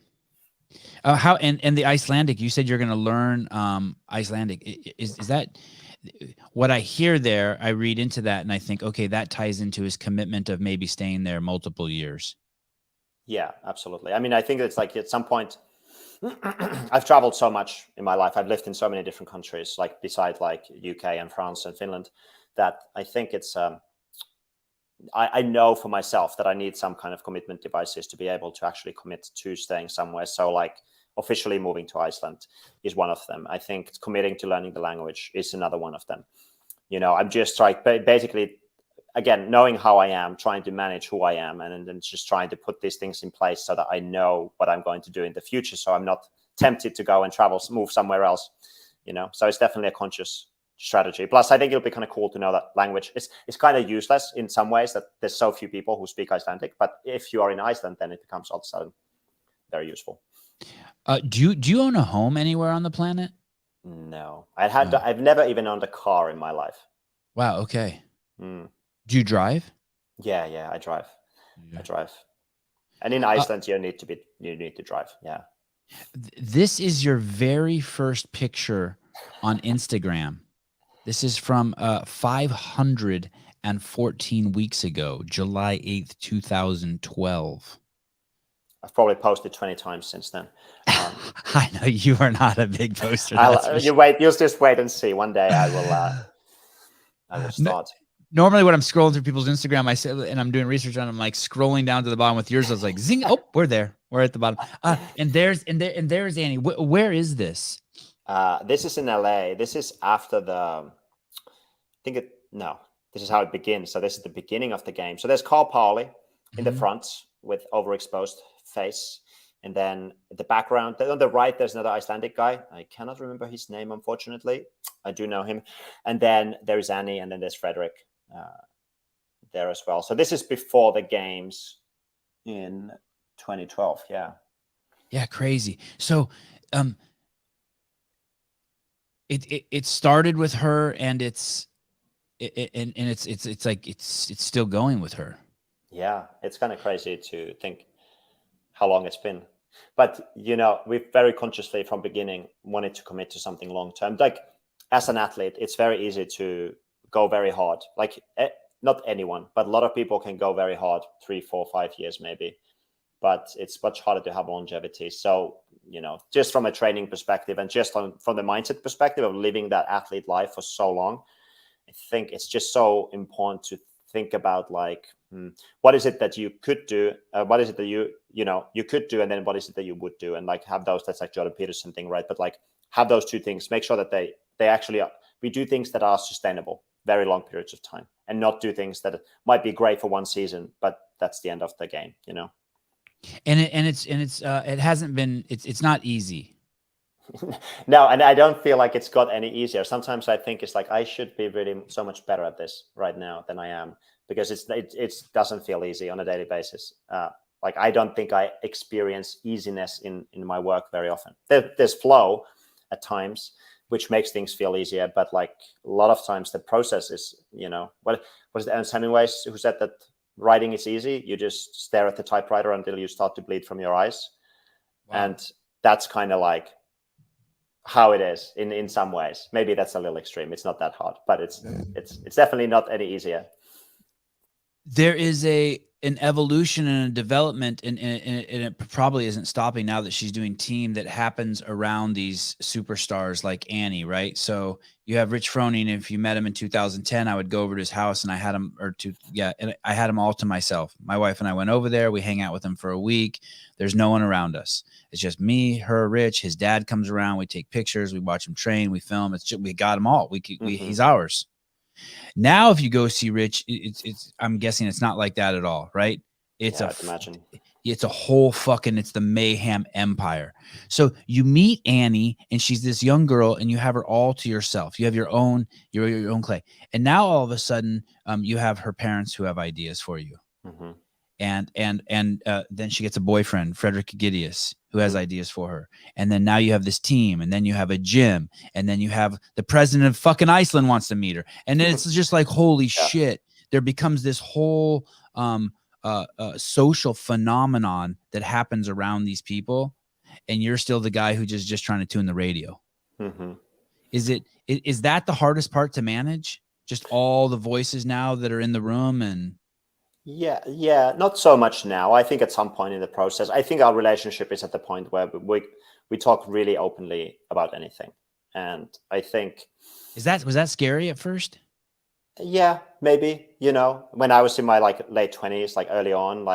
How and the Icelandic? You said you're going to learn Icelandic. Is that what I hear there? I read into that and I think, okay, that ties into his commitment of maybe staying there multiple years. Yeah, absolutely. I mean, I think it's like at some point, I've traveled so much in my life. I've lived in so many different countries, like besides like UK and France and Finland, that I think it's. I know for myself that I need some kind of commitment devices to be able to actually commit to staying somewhere. So like officially moving to Iceland is one of them. I think committing to learning the language is another one of them. I'm just basically, again, knowing how I am, trying to manage who I am, and then just trying to put these things in place so that I know what I'm going to do in the future, so I'm not tempted to go and move somewhere else. So it's definitely a conscious strategy. Plus, I think it'll be kind of cool to know that language. It's kind of useless in some ways that there's so few people who speak Icelandic, but if you are in Iceland, then it becomes all of a sudden very useful. Do you own a home anywhere on the planet? No, I've never even owned a car in my life. Wow. Okay. Do you drive? Yeah, I drive. I drive. And in Iceland, you need to drive. Yeah. This is your very first picture on Instagram. This is from 514 weeks ago, July 8th, 2012. I've probably posted 20 times since then. I know you are not a big poster. You'll just wait and see. One day I will start. Normally when I'm scrolling through people's Instagram, I say, and I'm doing research on them, like scrolling down to the bottom with yours. I was like, zing! Oh, we're there. We're at the bottom. And there's Annie. Where is this? This is in LA. This is after this is how it begins. So this is the beginning of the game. So there's Carl Pauli in the front with overexposed face. And then the background, on the right, there's another Icelandic guy. I cannot remember his name, unfortunately. I do know him. And then there is Annie, and then there's Frederick there as well. So this is before the games in 2012. Yeah. Yeah, crazy. So it started with her, and it's still going with her. Yeah, it's kind of crazy to think how long it's been. But, we very consciously from beginning wanted to commit to something long term. Like as an athlete, it's very easy to go very hard. Like not anyone, but a lot of people can go very hard 3, 4, 5 years maybe. But it's much harder to have longevity. So, just from a training perspective and just from the mindset perspective of living that athlete life for so long, I think it's just so important to think about like, what is it that you could do? What is it that you could do? And then what is it that you would do? And like have those, that's like Jordan Peterson thing, right? But like have those two things, make sure that they actually are, we do things that are sustainable, very long periods of time, and not do things that might be great for one season, but that's the end of the game, And it hasn't been, it's not easy. No, and I don't feel like it's got any easier. Sometimes I think it's like I should be really so much better at this right now than I am, because it doesn't feel easy on a daily basis. Like I don't think I experience easiness in my work very often. There's flow at times, which makes things feel easier, but like a lot of times the process is, what was it Ernest Hemingway who said that writing is easy? You just stare at the typewriter until you start to bleed from your eyes. Wow. And that's kind of like how it is in some ways. Maybe that's a little extreme. It's not that hard, but it's definitely not any easier. There is an evolution and a development, and it probably isn't stopping now that she's doing team, that happens around these superstars like Annie, right? So you have Rich Froning. If you met him in 2010, I would go over to his house and I had him, and I had him all to myself. My wife and I went over there. We hang out with him for a week. There's no one around us. It's just me, her, Rich. His dad comes around. We take pictures. We watch him train. We film. We got him all. He's ours. Now, if you go see Rich, I'm guessing it's not like that at all, right? It's a whole fucking, it's the mayhem empire. So you meet Annie, and she's this young girl, and you have her all to yourself. You have your own clay. And now all of a sudden, you have her parents who have ideas for you. Mm-hmm. And then she gets a boyfriend, Frederick Gideus, who has ideas for her. And then now you have this team, and then you have a gym, and then you have the president of fucking Iceland wants to meet her. And then it's just like, holy shit, there becomes this whole social phenomenon that happens around these people. And you're still the guy who just trying to tune the radio. Mm-hmm. Is that the hardest part to manage? Just all the voices now that are in the room? And Yeah, not so much now. I think at some point in the process, I think our relationship is at the point where we talk really openly about anything. And I think was that scary at first? Yeah, maybe, when I was in my late 20s, early on,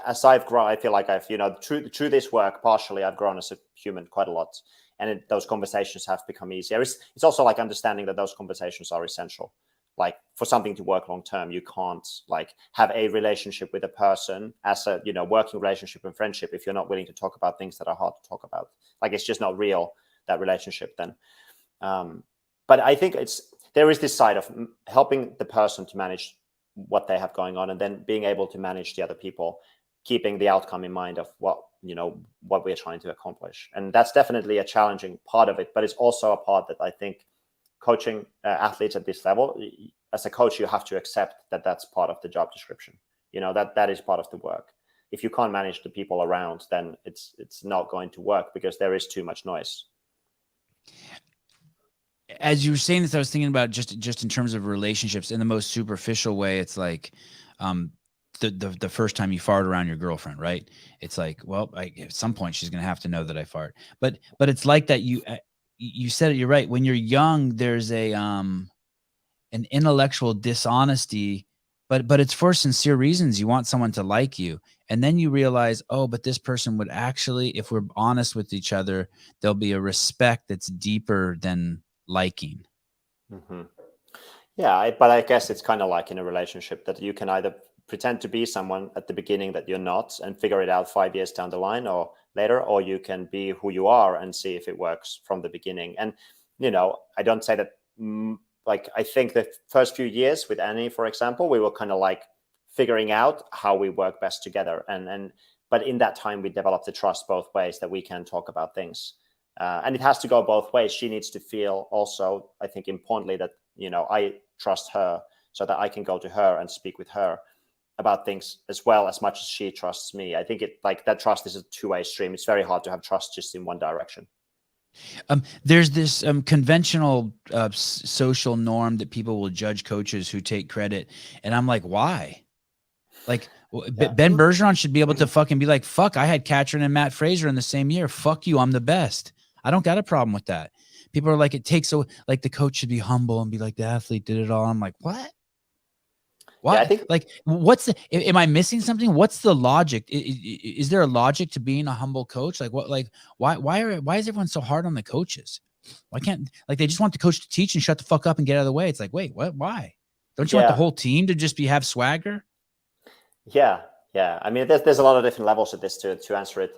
as I've grown, I feel like I've, through this work, partially I've grown as a human quite a lot. And those conversations have become easier. It's also like understanding that those conversations are essential. like for something to work long term, you can't like have a relationship with a person as a, you know, working relationship and friendship if you're not willing to talk about things that are hard to talk about. Like it's just not real, that relationship then. But I think there is this side of helping the person to manage what they have going on, and then being able to manage the other people, keeping the outcome in mind of what, you know, what we're trying to accomplish. And that's definitely a challenging part of it, but it's also a part that I think coaching athletes at this level, as a coach, you have to accept that that's part of the job description. You know, that is part of the work. If you can't manage the people around, then it's not going to work because there is too much noise. As you were saying this, I was thinking about just in terms of relationships in the most superficial way. It's like, the first time you fart around your girlfriend, right? It's like, well, at some point she's going to have to know that I fart. But it's like that. You said it. You're right. When you're young, there's an intellectual dishonesty, but it's for sincere reasons. You want someone to like you, and then you realize, oh, but this person would actually, if we're honest with each other, there'll be a respect that's deeper than liking. Mm-hmm. Yeah, but I guess it's kind of like in a relationship that you can either pretend to be someone at the beginning that you're not and figure it out 5 years down the line or later, or you can be who you are and see if it works from the beginning. And, you know, I don't say that, like, I think the first few years with Annie, for example, we were kind of like figuring out how we work best together. But in that time, we developed the trust both ways that we can talk about things. And it has to go both ways. She needs to feel also, I think, importantly, that, you know, I trust her so that I can go to her and speak with her about things as well, as much as she trusts me. I think that trust is a two-way stream. It's very hard to have trust just in one direction. There's this conventional social norm that people will judge coaches who take credit. And I'm like, why? Like, Ben Bergeron should be able to fucking be like, fuck, I had Katrin and Matt Fraser in the same year. Fuck you, I'm the best. I don't got a problem with that. People are like, like the coach should be humble and be like, the athlete did it all. I'm like, what? Why? Yeah, I think, like, am I missing something? What's the logic? Is there a logic to being a humble coach? Like, what, like, why is everyone so hard on the coaches? Why can't, like, they just want the coach to teach and shut the fuck up and get out of the way? It's like, wait, what? Why? Don't you want the whole team to just have swagger? Yeah. I mean, there's a lot of different levels of this to answer it,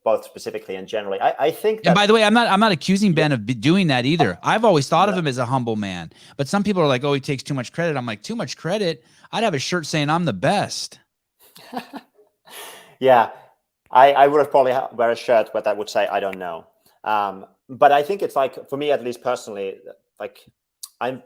both specifically and generally. I think that, and by the way, I'm not accusing Ben of doing that either. I've always thought of him as a humble man, but some people are like, oh, he takes too much credit. I'm like, too much credit? I'd have a shirt saying I'm the best. Yeah, I would have probably wear a shirt where that would say, I don't know. But I think it's like, for me, at least personally, like, I'm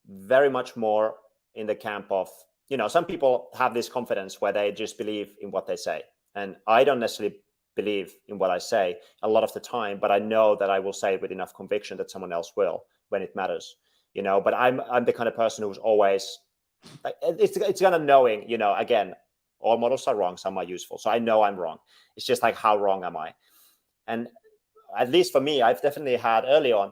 very much more in the camp of, you know, some people have this confidence where they just believe in what they say. And I don't necessarily believe in what I say a lot of the time, but I know that I will say it with enough conviction that someone else will when it matters, you know. But I'm the kind of person who's always, it's kind of knowing, you know, again, all models are wrong, some are useful. So I know I'm wrong. It's just like, how wrong am I? And at least for me, I've definitely had early on,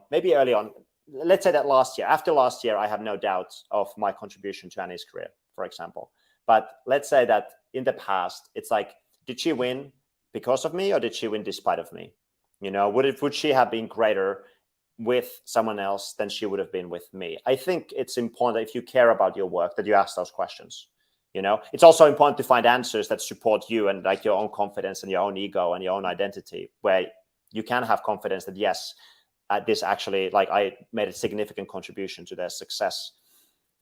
let's say that after last year, I have no doubts of my contribution to Annie's career, for example. But let's say that in the past, it's like, did she win because of me, or did she win despite of me? You know, would she have been greater with someone else than she would have been with me? I think it's important that if you care about your work, that you ask those questions. You know, it's also important to find answers that support you and like your own confidence and your own ego and your own identity, where you can have confidence that, yes, this actually, like, I made a significant contribution to their success.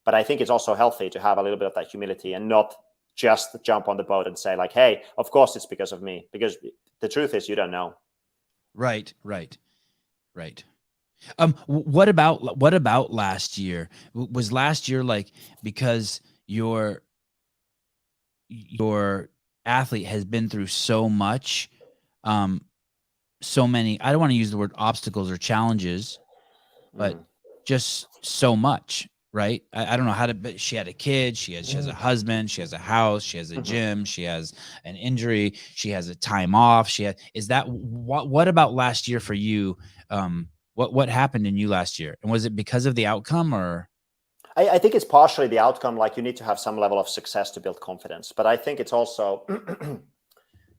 But I think it's also healthy to have a little bit of that humility and not just jump on the boat and say like, hey, of course it's because of me, because the truth is you don't know. Right. What about last year? Was last year like, because your athlete has been through so much, so many, I don't want to use the word obstacles or challenges, but just so much, right? I don't know how to, but she had a kid, she has a husband, she has a house, she has a gym, she has an injury, she has a time off. What about last year for you? What happened in you last year? And was it because of the outcome, or? I think it's partially the outcome. Like, you need to have some level of success to build confidence. But I think it's also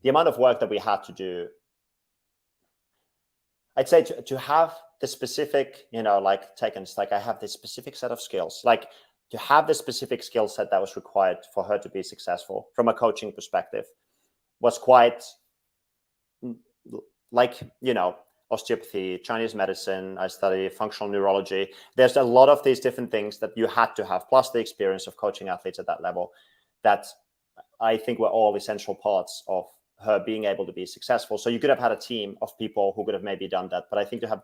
the amount of work that we had to do. I'd say to have the specific, you know, like, like, I have this specific set of skills. Like, to have the specific skill set that was required for her to be successful from a coaching perspective was quite like, osteopathy, Chinese medicine. I study functional neurology. There's a lot of these different things that you had to have, plus the experience of coaching athletes at that level, that I think were all essential parts of her being able to be successful. So you could have had a team of people who could have maybe done that. But I think to have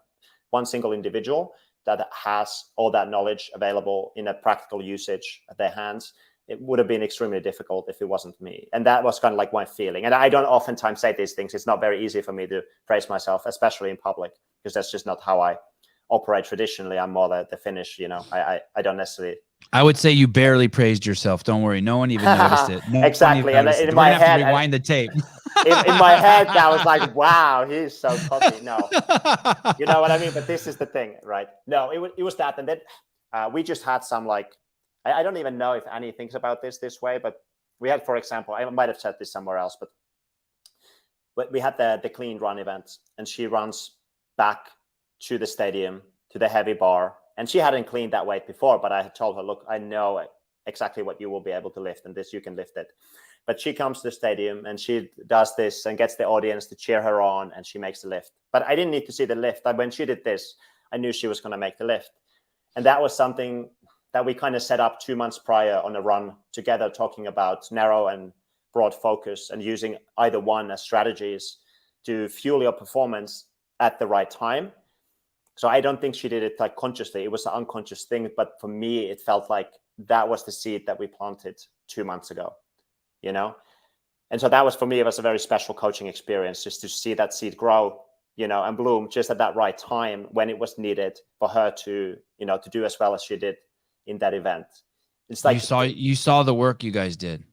one single individual that has all that knowledge available in a practical usage at their hands, it would have been extremely difficult if it wasn't me. And that was kind of like my feeling. And I don't oftentimes say these things. It's not very easy for me to praise myself, especially in public, because that's just not how I operate traditionally. I'm more the Finnish, I don't necessarily. I would say you barely praised yourself. Don't worry. No one even noticed it. No exactly. And in my head, to rewind the tape. in my head, that was like, wow, he's so cocky. No, you know what I mean? But this is the thing, right? No, it was that. And then we just had some I don't even know if Annie thinks about this way, but we had, for example, I might have said this somewhere else, but we had the clean run event, and she runs back to the stadium, to the heavy bar. And she hadn't cleaned that weight before, but I had told her, look, I know exactly what you will be able to lift, and this, you can lift it. But she comes to the stadium and she does this and gets the audience to cheer her on, and she makes the lift. But I didn't need to see the lift. When she did this, I knew she was going to make the lift. And that was something that we kind of set up 2 months prior on a run together, talking about narrow and broad focus and using either one as strategies to fuel your performance at the right time. So I don't think she did it like consciously. It was an unconscious thing. But for me, it felt like that was the seed that we planted 2 months ago, And so that was, for me, it was a very special coaching experience, just to see that seed grow, and bloom just at that right time when it was needed for her to, to do as well as she did in that event. It's like you saw the work you guys did.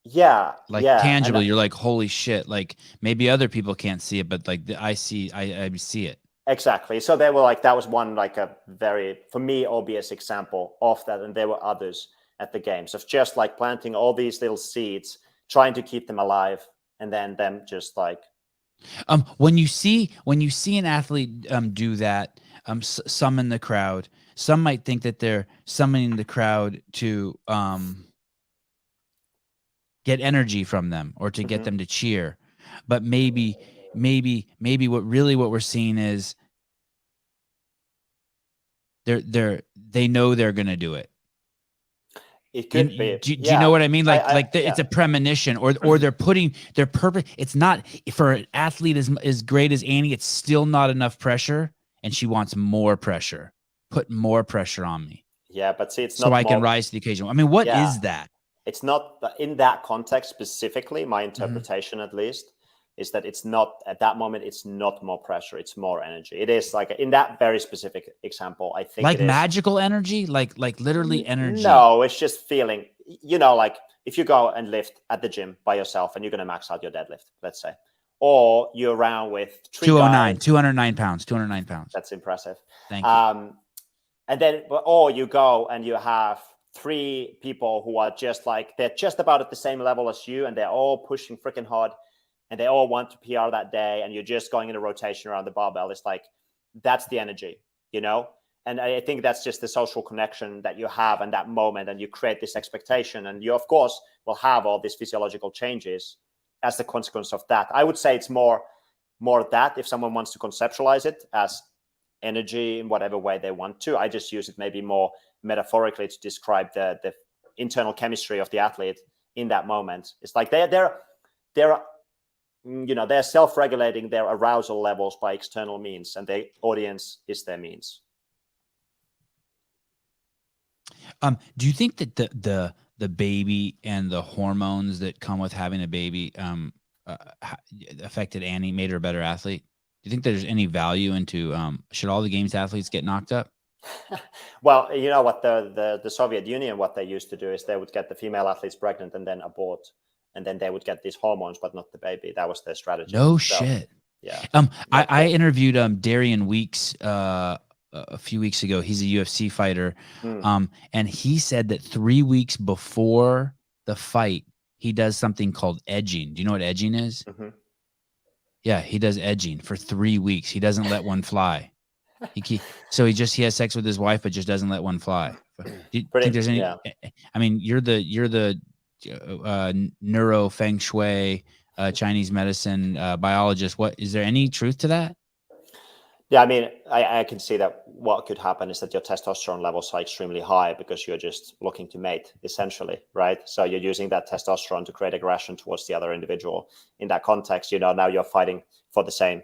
Yeah. Tangibly, you're like, holy shit. Like, maybe other people can't see it, but like I see it. Exactly. So they were like, that was one, like a very, for me, obvious example of that. And there were others at the games of just like planting all these little seeds, trying to keep them alive, and then them just like. When you see an athlete do that, some in the crowd, some might think that they're summoning the crowd to get energy from them or to get them to cheer. But maybe what we're seeing is they know they're going to do it. It could be. Do you know what I mean? It's a premonition, or they're putting their purpose. It's not, for an athlete as great as Annie, it's still not enough pressure, and she wants more pressure. Put more pressure on me. Yeah, but see, it's not. So I can rise to the occasion. I mean, what is that? It's not in that context specifically. My interpretation, at least, is that it's not at that moment. It's not more pressure. It's more energy. It is like in that very specific example. I think like magical energy, like literally energy. No, it's just feeling. Like if you go and lift at the gym by yourself and you're going to max out your deadlift, let's say, or you're around with 209 pounds. That's impressive. Thank you. And then, or you go and you have 3 people who are just like, they're just about at the same level as you, and they're all pushing freaking hard, and they all want to PR that day, and you're just going in a rotation around the barbell. It's like, that's the energy, And I think that's just the social connection that you have in that moment, and you create this expectation, and you, of course, will have all these physiological changes as the consequence of that. I would say it's more that if someone wants to conceptualize it as energy in whatever way they want to. I just use it maybe more metaphorically to describe the internal chemistry of the athlete in that moment. It's like they're self-regulating their arousal levels by external means, and the audience is their means. Do you think that the baby and the hormones that come with having a baby affected Annie, made her a better athlete? Do you think there's any value into should all the games athletes get knocked up? Well, you know what the Soviet Union, what they used to do is they would get the female athletes pregnant and then abort, and then they would get these hormones, but not the baby. That was their strategy. No shit. Yeah. I interviewed Darian Weeks a few weeks ago. He's a UFC fighter, and he said that 3 weeks before the fight, he does something called edging. Do you know what edging is? Yeah, he does edging for 3 weeks. He doesn't let one fly. So he has sex with his wife, but just doesn't let one fly. Do you think there's any? Yeah. I mean, you're the neuro feng shui Chinese medicine biologist. What is there any truth to that? Yeah, I mean, I can see that what could happen is that your testosterone levels are extremely high because you're just looking to mate, essentially, right? So you're using that testosterone to create aggression towards the other individual. In that context, now you're fighting for the same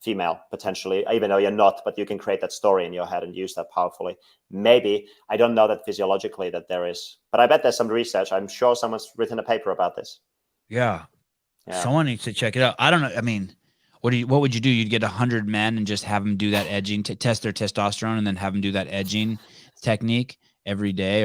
female, potentially, even though you're not, but you can create that story in your head and use that powerfully. Maybe, I don't know that physiologically that there is, but I bet there's some research. I'm sure someone's written a paper about this. Yeah. Someone needs to check it out. I don't know. I mean, what would you do? You'd get 100 men and just have them do that edging to test their testosterone, and then have them do that edging technique every day,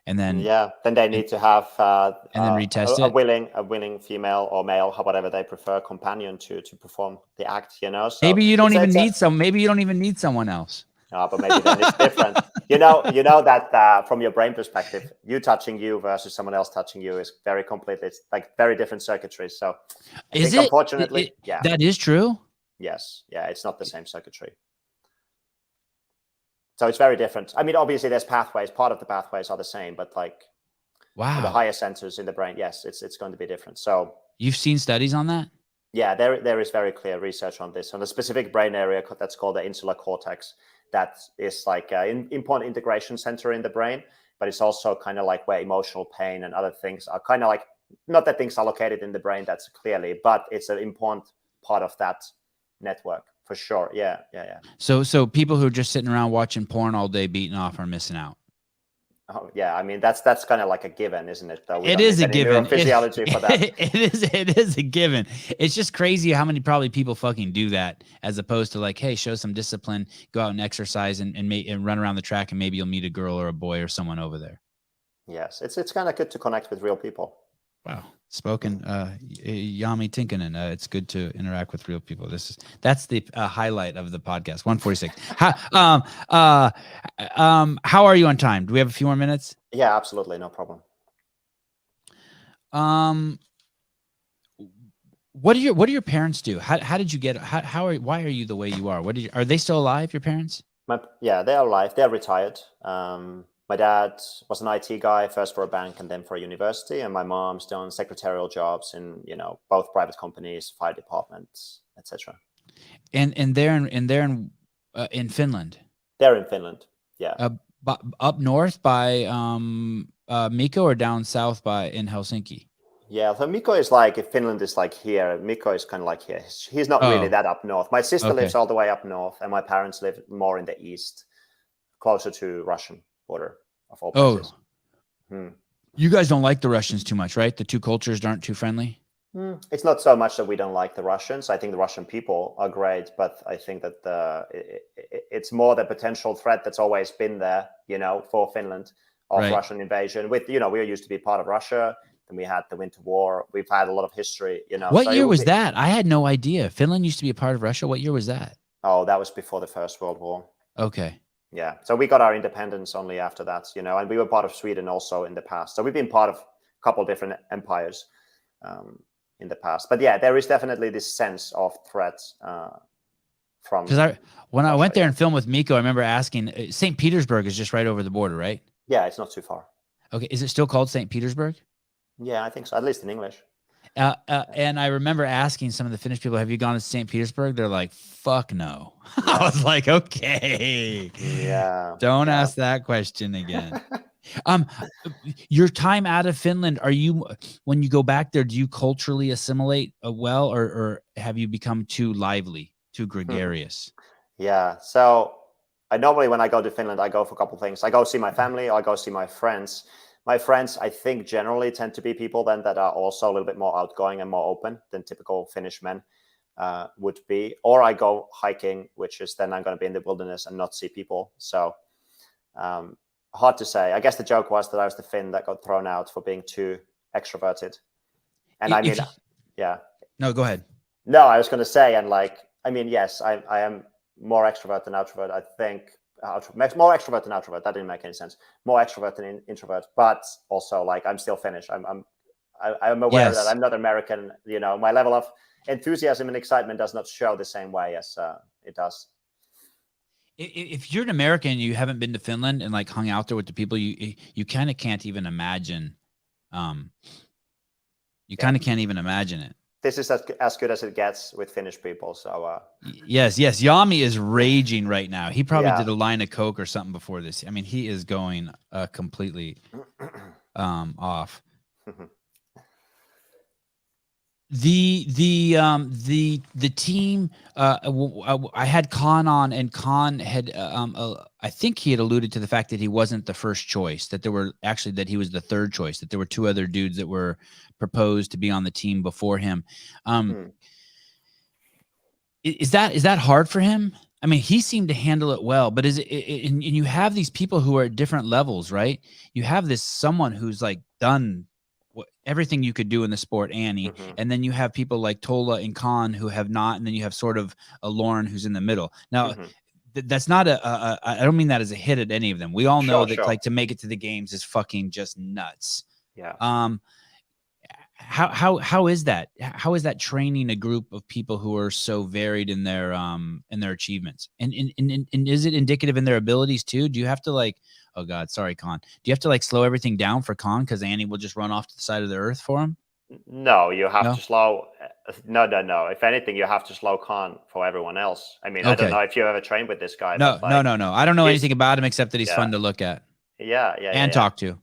and then then they need to have and then retest a willing female or male, whatever they prefer, companion to perform the act. So maybe you don't even need someone else. But maybe then it's different. you know that from your brain perspective, you touching you versus someone else touching you is it's like very different circuitry. So unfortunately, that is true. Yes. Yeah. It's not the same circuitry. So it's very different. I mean, obviously there's pathways. Part of the pathways are the same, but like, wow, the higher sensors in the brain, yes, it's going to be different. So you've seen studies on that? Yeah, there is very clear research on this, on a specific brain area that's called the insular cortex. That is like an important integration center in the brain, but it's also kind of like where emotional pain and other things are kind of like, not that things are located in the brain, that's clearly, but it's an important part of that network for sure. Yeah. So people who are just sitting around watching porn all day beating off are missing out. Oh, yeah, I mean that's kind of like a given, isn't it? Though it is a given. Neurophysiology for that. It is a given. It's just crazy how many probably people fucking do that, as opposed to like, hey, show some discipline, go out and exercise, and run around the track, and maybe you'll meet a girl or a boy or someone over there. Yes, it's kind of good to connect with real people. Wow. Spoken, Jami Tikkanen. It's good to interact with real people. That's the highlight of the podcast. 146. How are you on time? Do we have a few more minutes? Yeah, absolutely, no problem. What do your parents do? How did you get? Why are you the way you are? Are they still alive? Your parents? Yeah, they're alive. They're retired. My dad was an IT guy, first for a bank and then for a university, and my mom's done secretarial jobs in both private companies, fire departments, etc. And they're in Finland. They're in Finland, yeah. Up north by Mikko, or down south in Helsinki? Yeah, so Mikko is like, if Finland is like here, Mikko is kind of like here. He's not really that up north. My sister lives all the way up north, and my parents live more in the east, closer to Russian border of all places. You guys don't like the Russians too much, right? The two cultures aren't too friendly? It's not so much that we don't like the Russians. I think the Russian people are great, but I think that it's more the potential threat that's always been there, for Finland of Russian invasion. With, we used to be part of Russia, then we had the Winter War. We've had a lot of history, What year was that? I had no idea. Finland used to be a part of Russia. What year was that? Oh, that was before the First World War. Okay. Yeah. So we got our independence only after that, and we were part of Sweden also in the past. So we've been part of a couple of different empires in the past. But yeah, there is definitely this sense of threat from. Because when I went there and filmed with Mikko, I remember asking, St. Petersburg is just right over the border, right? Yeah, it's not too far. Okay. Is it still called St. Petersburg? Yeah, I think so, at least in English. And I remember asking some of the Finnish people, have you gone to St. Petersburg? They're like, fuck no. Yeah. I was like, okay. Yeah. Don't ask that question again. Your time out of Finland, when you go back there, do you culturally assimilate well, or have you become too lively, too gregarious? Yeah. So I normally, when I go to Finland, I go for a couple of things. I go see my family, or I go see my friends. My friends, I think, generally tend to be people then that are also a little bit more outgoing and more open than typical Finnish men would be. Or I go hiking, which is then I'm going to be in the wilderness and not see people. So hard to say. I guess the joke was that I was the Finn that got thrown out for being too extroverted. And yeah. No, go ahead. No, I was going to say, yes, I am more extrovert than introvert, I think. More extrovert than introvert. That didn't make any sense. More extrovert than introvert, but also I'm still Finnish. I'm aware that I'm not American. My level of enthusiasm and excitement does not show the same way as it does. if you're an American and you haven't been to Finland and like hung out there with the people, you kind of can't even imagine. You kind of can't even imagine it. This is as good as it gets with Finnish people. So yes, Jami is raging right now. He probably Yeah. did a line of coke or something before this. I mean, he is going completely off. The team. I had Khan on, and Khan had. I think he had alluded to the fact that he wasn't the first choice. That there were actually that he was the third choice. That there were two other dudes that were proposed to be on the team before him. Is that hard for him? I mean, he seemed to handle it well, but is it? And you have these people who are at different levels, right? You have this someone who's like done everything you could do in the sport, Annie, and then you have people like Tola and Khan who have not, and then you have sort of a Lauren who's in the middle. Now, that's not I don't mean that as a hit at any of them. We all know that like to make it to the games is fucking just nuts. Yeah. How is that? How is that training a group of people who are so varied in their achievements? And is it indicative in their abilities too? Do you have to like, oh God, sorry, Khan. Do you have to like slow everything down for Khan because Annie will just run off to the side of the earth for him? No, you have to slow. No. If anything, you have to slow Khan for everyone else. I mean, I don't know if you ever trained with this guy. No. I don't know anything about him except that he's fun to look at. Yeah. Talk to.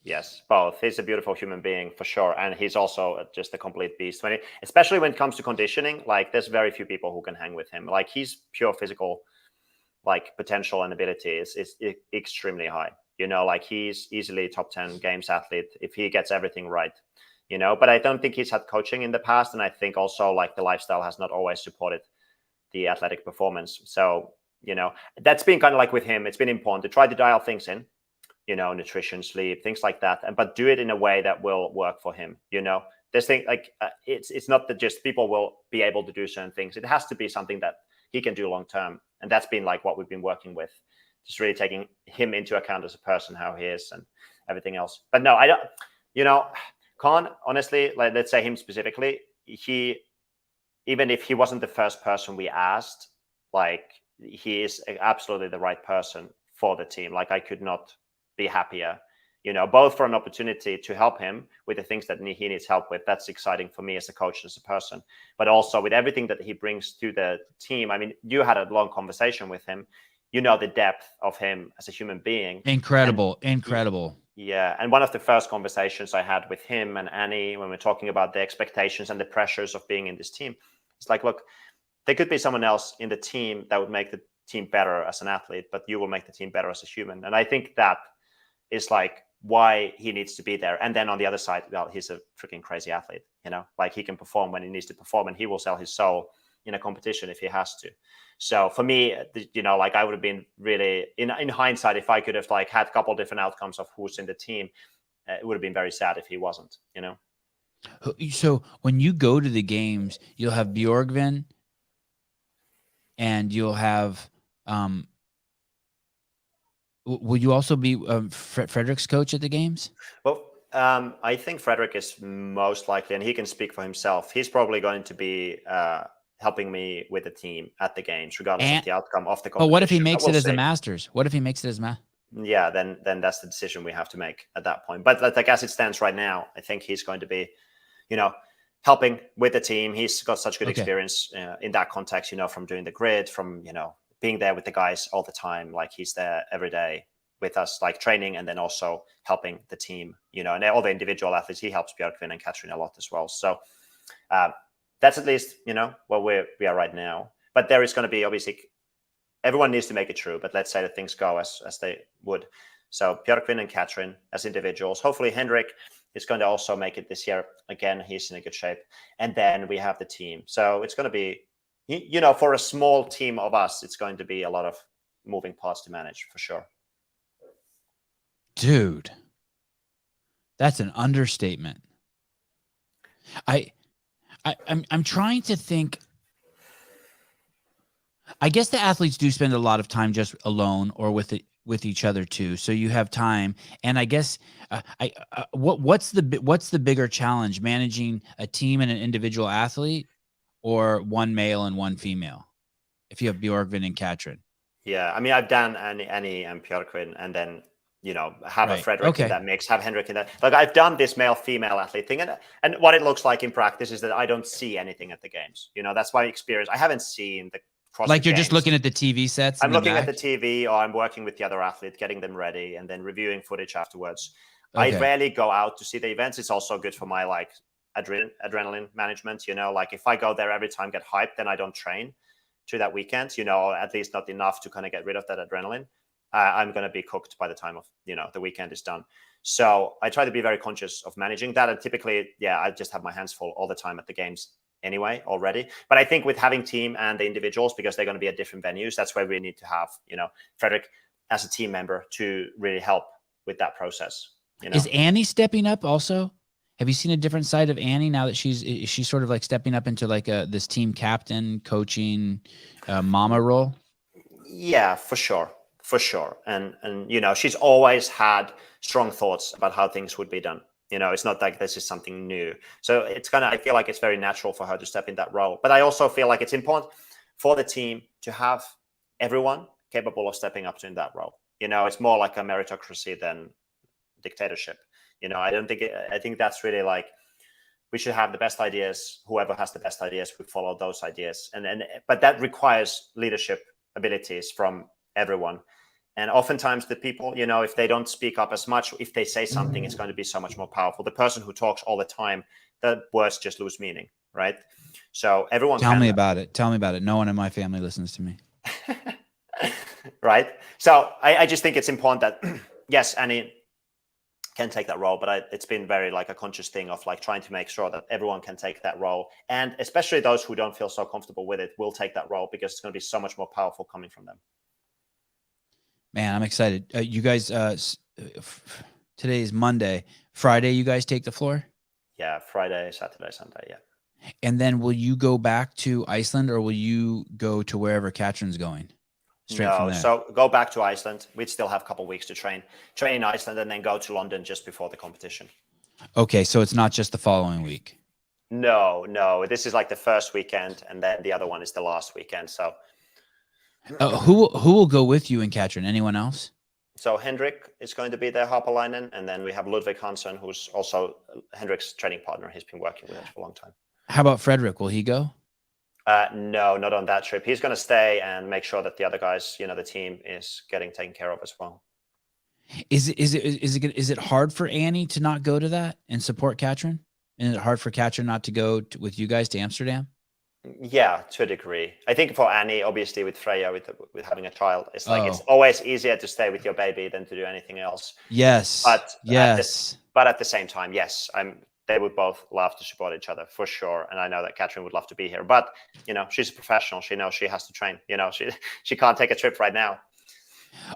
Yes, both. He's a beautiful human being for sure, and he's also just a complete beast. Especially when it comes to conditioning, like there's very few people who can hang with him. Like he's pure physical, like potential and ability is extremely high. Like he's easily top 10 games athlete if he gets everything right. But I don't think he's had coaching in the past, and I think also like the lifestyle has not always supported the athletic performance. So that's been kind of like with him. It's been important to try to dial things in. Nutrition, sleep, things like that, but do it in a way that will work for him. This thing, like it's not that just people will be able to do certain things. It has to be something that he can do long term, and that's been like what we've been working with, just really taking him into account as a person, how he is, and everything else. But no, I don't. Khan, honestly, like let's say him specifically, even if he wasn't the first person we asked, like he is absolutely the right person for the team. Like I could not be happier, both for an opportunity to help him with the things that he needs help with. That's exciting for me as a coach, as a person, but also with everything that he brings to the team. I mean, you had a long conversation with him, the depth of him as a human being. Incredible. Yeah. And one of the first conversations I had with him and Annie, when we're talking about the expectations and the pressures of being in this team, it's like, look, there could be someone else in the team that would make the team better as an athlete, but you will make the team better as a human. And I think that is like why he needs to be there. And then on the other side, well, he's a freaking crazy athlete, like he can perform when he needs to perform, and he will sell his soul in a competition if he has to. So for me, like I would have been really in hindsight, if I could have like had a couple of different outcomes of who's in the team, it would have been very sad if he wasn't, So when you go to the games, you'll have Bjorgvin and you'll have, will you also be Frederick's coach at the games? Well, I think Frederick is most likely, and he can speak for himself. He's probably going to be helping me with the team at the games, regardless of the outcome of the competition. But what if he makes it as a Masters? What if he makes it as Yeah, then that's the decision we have to make at that point. But like as it stands right now, I think he's going to be, helping with the team. He's got such good experience in that context, from doing the grid, from being there with the guys all the time. Like he's there every day with us, like training, and then also helping the team, and all the individual athletes. He helps Björkvin and Katrin a lot as well. So that's at least, where we are right now. But there is going to be, obviously, everyone needs to make it true. But let's say that things go as they would. So Björkvin and Katrin as individuals. Hopefully Henrik is going to also make it this year. Again, he's in a good shape. And then we have the team. So it's going to be, for a small team of us, it's going to be a lot of moving parts to manage for sure. Dude, that's an understatement. I'm trying to think. I guess the athletes do spend a lot of time just alone or with each other too. So you have time, and I guess what's the bigger challenge, managing a team and an individual athlete, or one male and one female? If you have Bjorkvin and Katrin. Yeah, I mean, I've done Annie and Björkvin, and then have a Right. Frederick in Okay. that mix, have Henrik in that. Like I've done this male-female athlete thing, and what it looks like in practice is that I don't see anything at the games. That's my experience. I haven't seen the CrossFit Like you're games. just looking at the TV sets. I'm looking at the TV, or I'm working with the other athlete, getting them ready, and then reviewing footage afterwards. Okay. I rarely go out to see the events. It's also good for my like adrenaline management. Like if I go there every time, get hyped, then I don't train to that weekend. At least not enough to kind of get rid of that adrenaline. I'm going to be cooked by the time of the weekend is done. So I try to be very conscious of managing that. And typically, I just have my hands full all the time at the games anyway already. But I think with having team and the individuals, because they're going to be at different venues, that's where we need to have Frederick as a team member to really help with that process. Is Annie stepping up also? Have you seen a different side of Annie now that she's sort of like stepping up into like this team captain, coaching, mama role? Yeah, for sure. And she's always had strong thoughts about how things would be done. It's not like this is something new. So I feel like it's very natural for her to step in that role. But I also feel like it's important for the team to have everyone capable of stepping up in that role. It's more like a meritocracy than dictatorship. I think that's really like, we should have the best ideas. Whoever has the best ideas, we follow those ideas. But that requires leadership abilities from everyone. And oftentimes the people, if they don't speak up as much, if they say something, it's going to be so much more powerful. The person who talks all the time, the words just lose meaning, right? So everyone Tell me about it. No one in my family listens to me. Right. So I just think it's important that, yes, Annie can take that role, but it's been very like a conscious thing of like trying to make sure that everyone can take that role. And especially those who don't feel so comfortable with it will take that role, because it's going to be so much more powerful coming from them. Man, I'm excited. You guys, today is Monday. Friday, you guys take the floor? Yeah, Friday, Saturday, Sunday, yeah. And then will you go back to Iceland, or will you go to wherever Katrin's going? Straight from there? So go back to Iceland. We'd still have a couple of weeks to train in Iceland, and then go to London just before the competition. Okay, so it's not just the following week. No. This is like the first weekend, and then the other one is the last weekend. So who will go with you and Katrin? Anyone else? So Henrik is going to be there, Harpalainen, and then we have Ludwig Hansson, who's also Henrik's training partner. He's been working with us for a long time. How about Frederick? Will he go? No, not on that trip. He's going to stay and make sure that the other guys, the team is getting taken care of as well. Is it hard for Annie to not go to that and support Katrin? And is it hard for Katrin not to go with you guys to Amsterdam? Yeah, to a degree. I think for Annie, obviously with Freya, with having a child, it's like it's always easier to stay with your baby than to do anything else. Yes. But yes. But at the same time, yes, they would both love to support each other for sure. And I know that Katrin would love to be here. But she's a professional. She knows she has to train. She can't take a trip right now.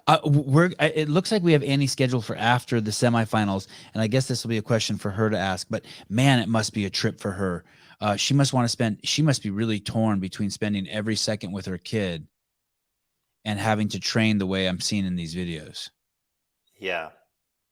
It looks like we have Annie scheduled for after the semifinals, and I guess this will be a question for her to ask. But man, it must be a trip for her. She must be really torn between spending every second with her kid and having to train the way I'm seeing in these videos. Yeah.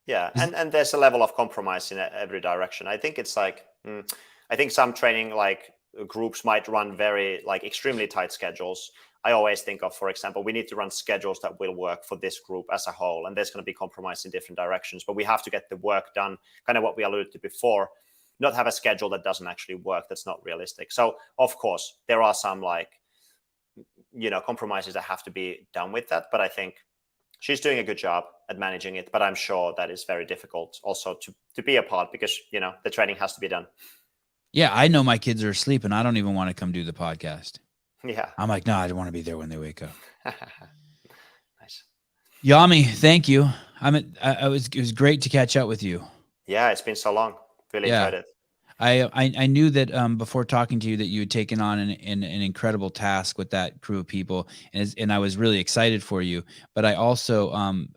And there's a level of compromise in every direction. I think it's like, I think some training like groups might run very like extremely tight schedules. I always think of, for example, we need to run schedules that will work for this group as a whole. And there's going to be compromise in different directions, but we have to get the work done, kind of what we alluded to before. Not have a schedule that doesn't actually work, that's not realistic. So of course there are some like compromises that have to be done with that, but I think she's doing a good job at managing it. But I'm sure that is very difficult also to be a part, because the training has to be done. Yeah, I know my kids are asleep and I don't even want to come do the podcast. Yeah, I'm like, no, I don't want to be there when they wake up. Nice. Jami, thank you. It was great to catch up with you. Yeah, it's been so long. Really enjoyed it. I knew that before talking to you that you had taken on an incredible task with that crew of people, and I was really excited for you. But I also am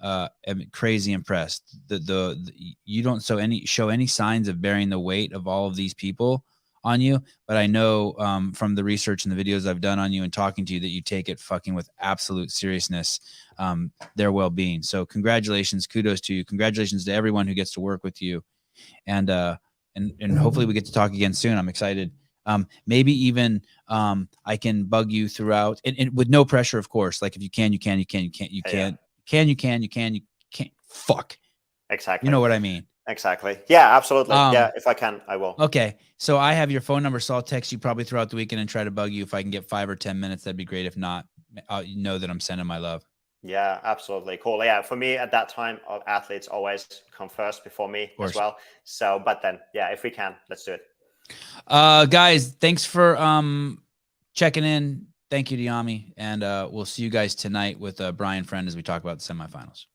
crazy impressed that you don't show any signs of bearing the weight of all of these people on you. But I know from the research and the videos I've done on you and talking to you that you take it fucking with absolute seriousness, their well-being. So congratulations, kudos to you. Congratulations to everyone who gets to work with you. And hopefully we get to talk again soon. I'm excited. Maybe even I can bug you throughout, and with no pressure, of course. Like if you can, you can, you can, you can't, you can't, you can, you can, you can't. Fuck. Exactly. You know what I mean? Exactly. Yeah, absolutely. Yeah, if I can, I will. Okay. So I have your phone number, so I'll text you probably throughout the weekend and try to bug you. If I can get 5 or 10 minutes, that'd be great. If not, you know that I'm sending my love. Yeah, absolutely. Cool. Yeah, for me at that time, athletes always come first before me as well. So, but then, yeah, if we can, let's do it. Guys, thanks for checking in. Thank you to Jami, and we'll see you guys tonight with Brian Friend as we talk about the semifinals.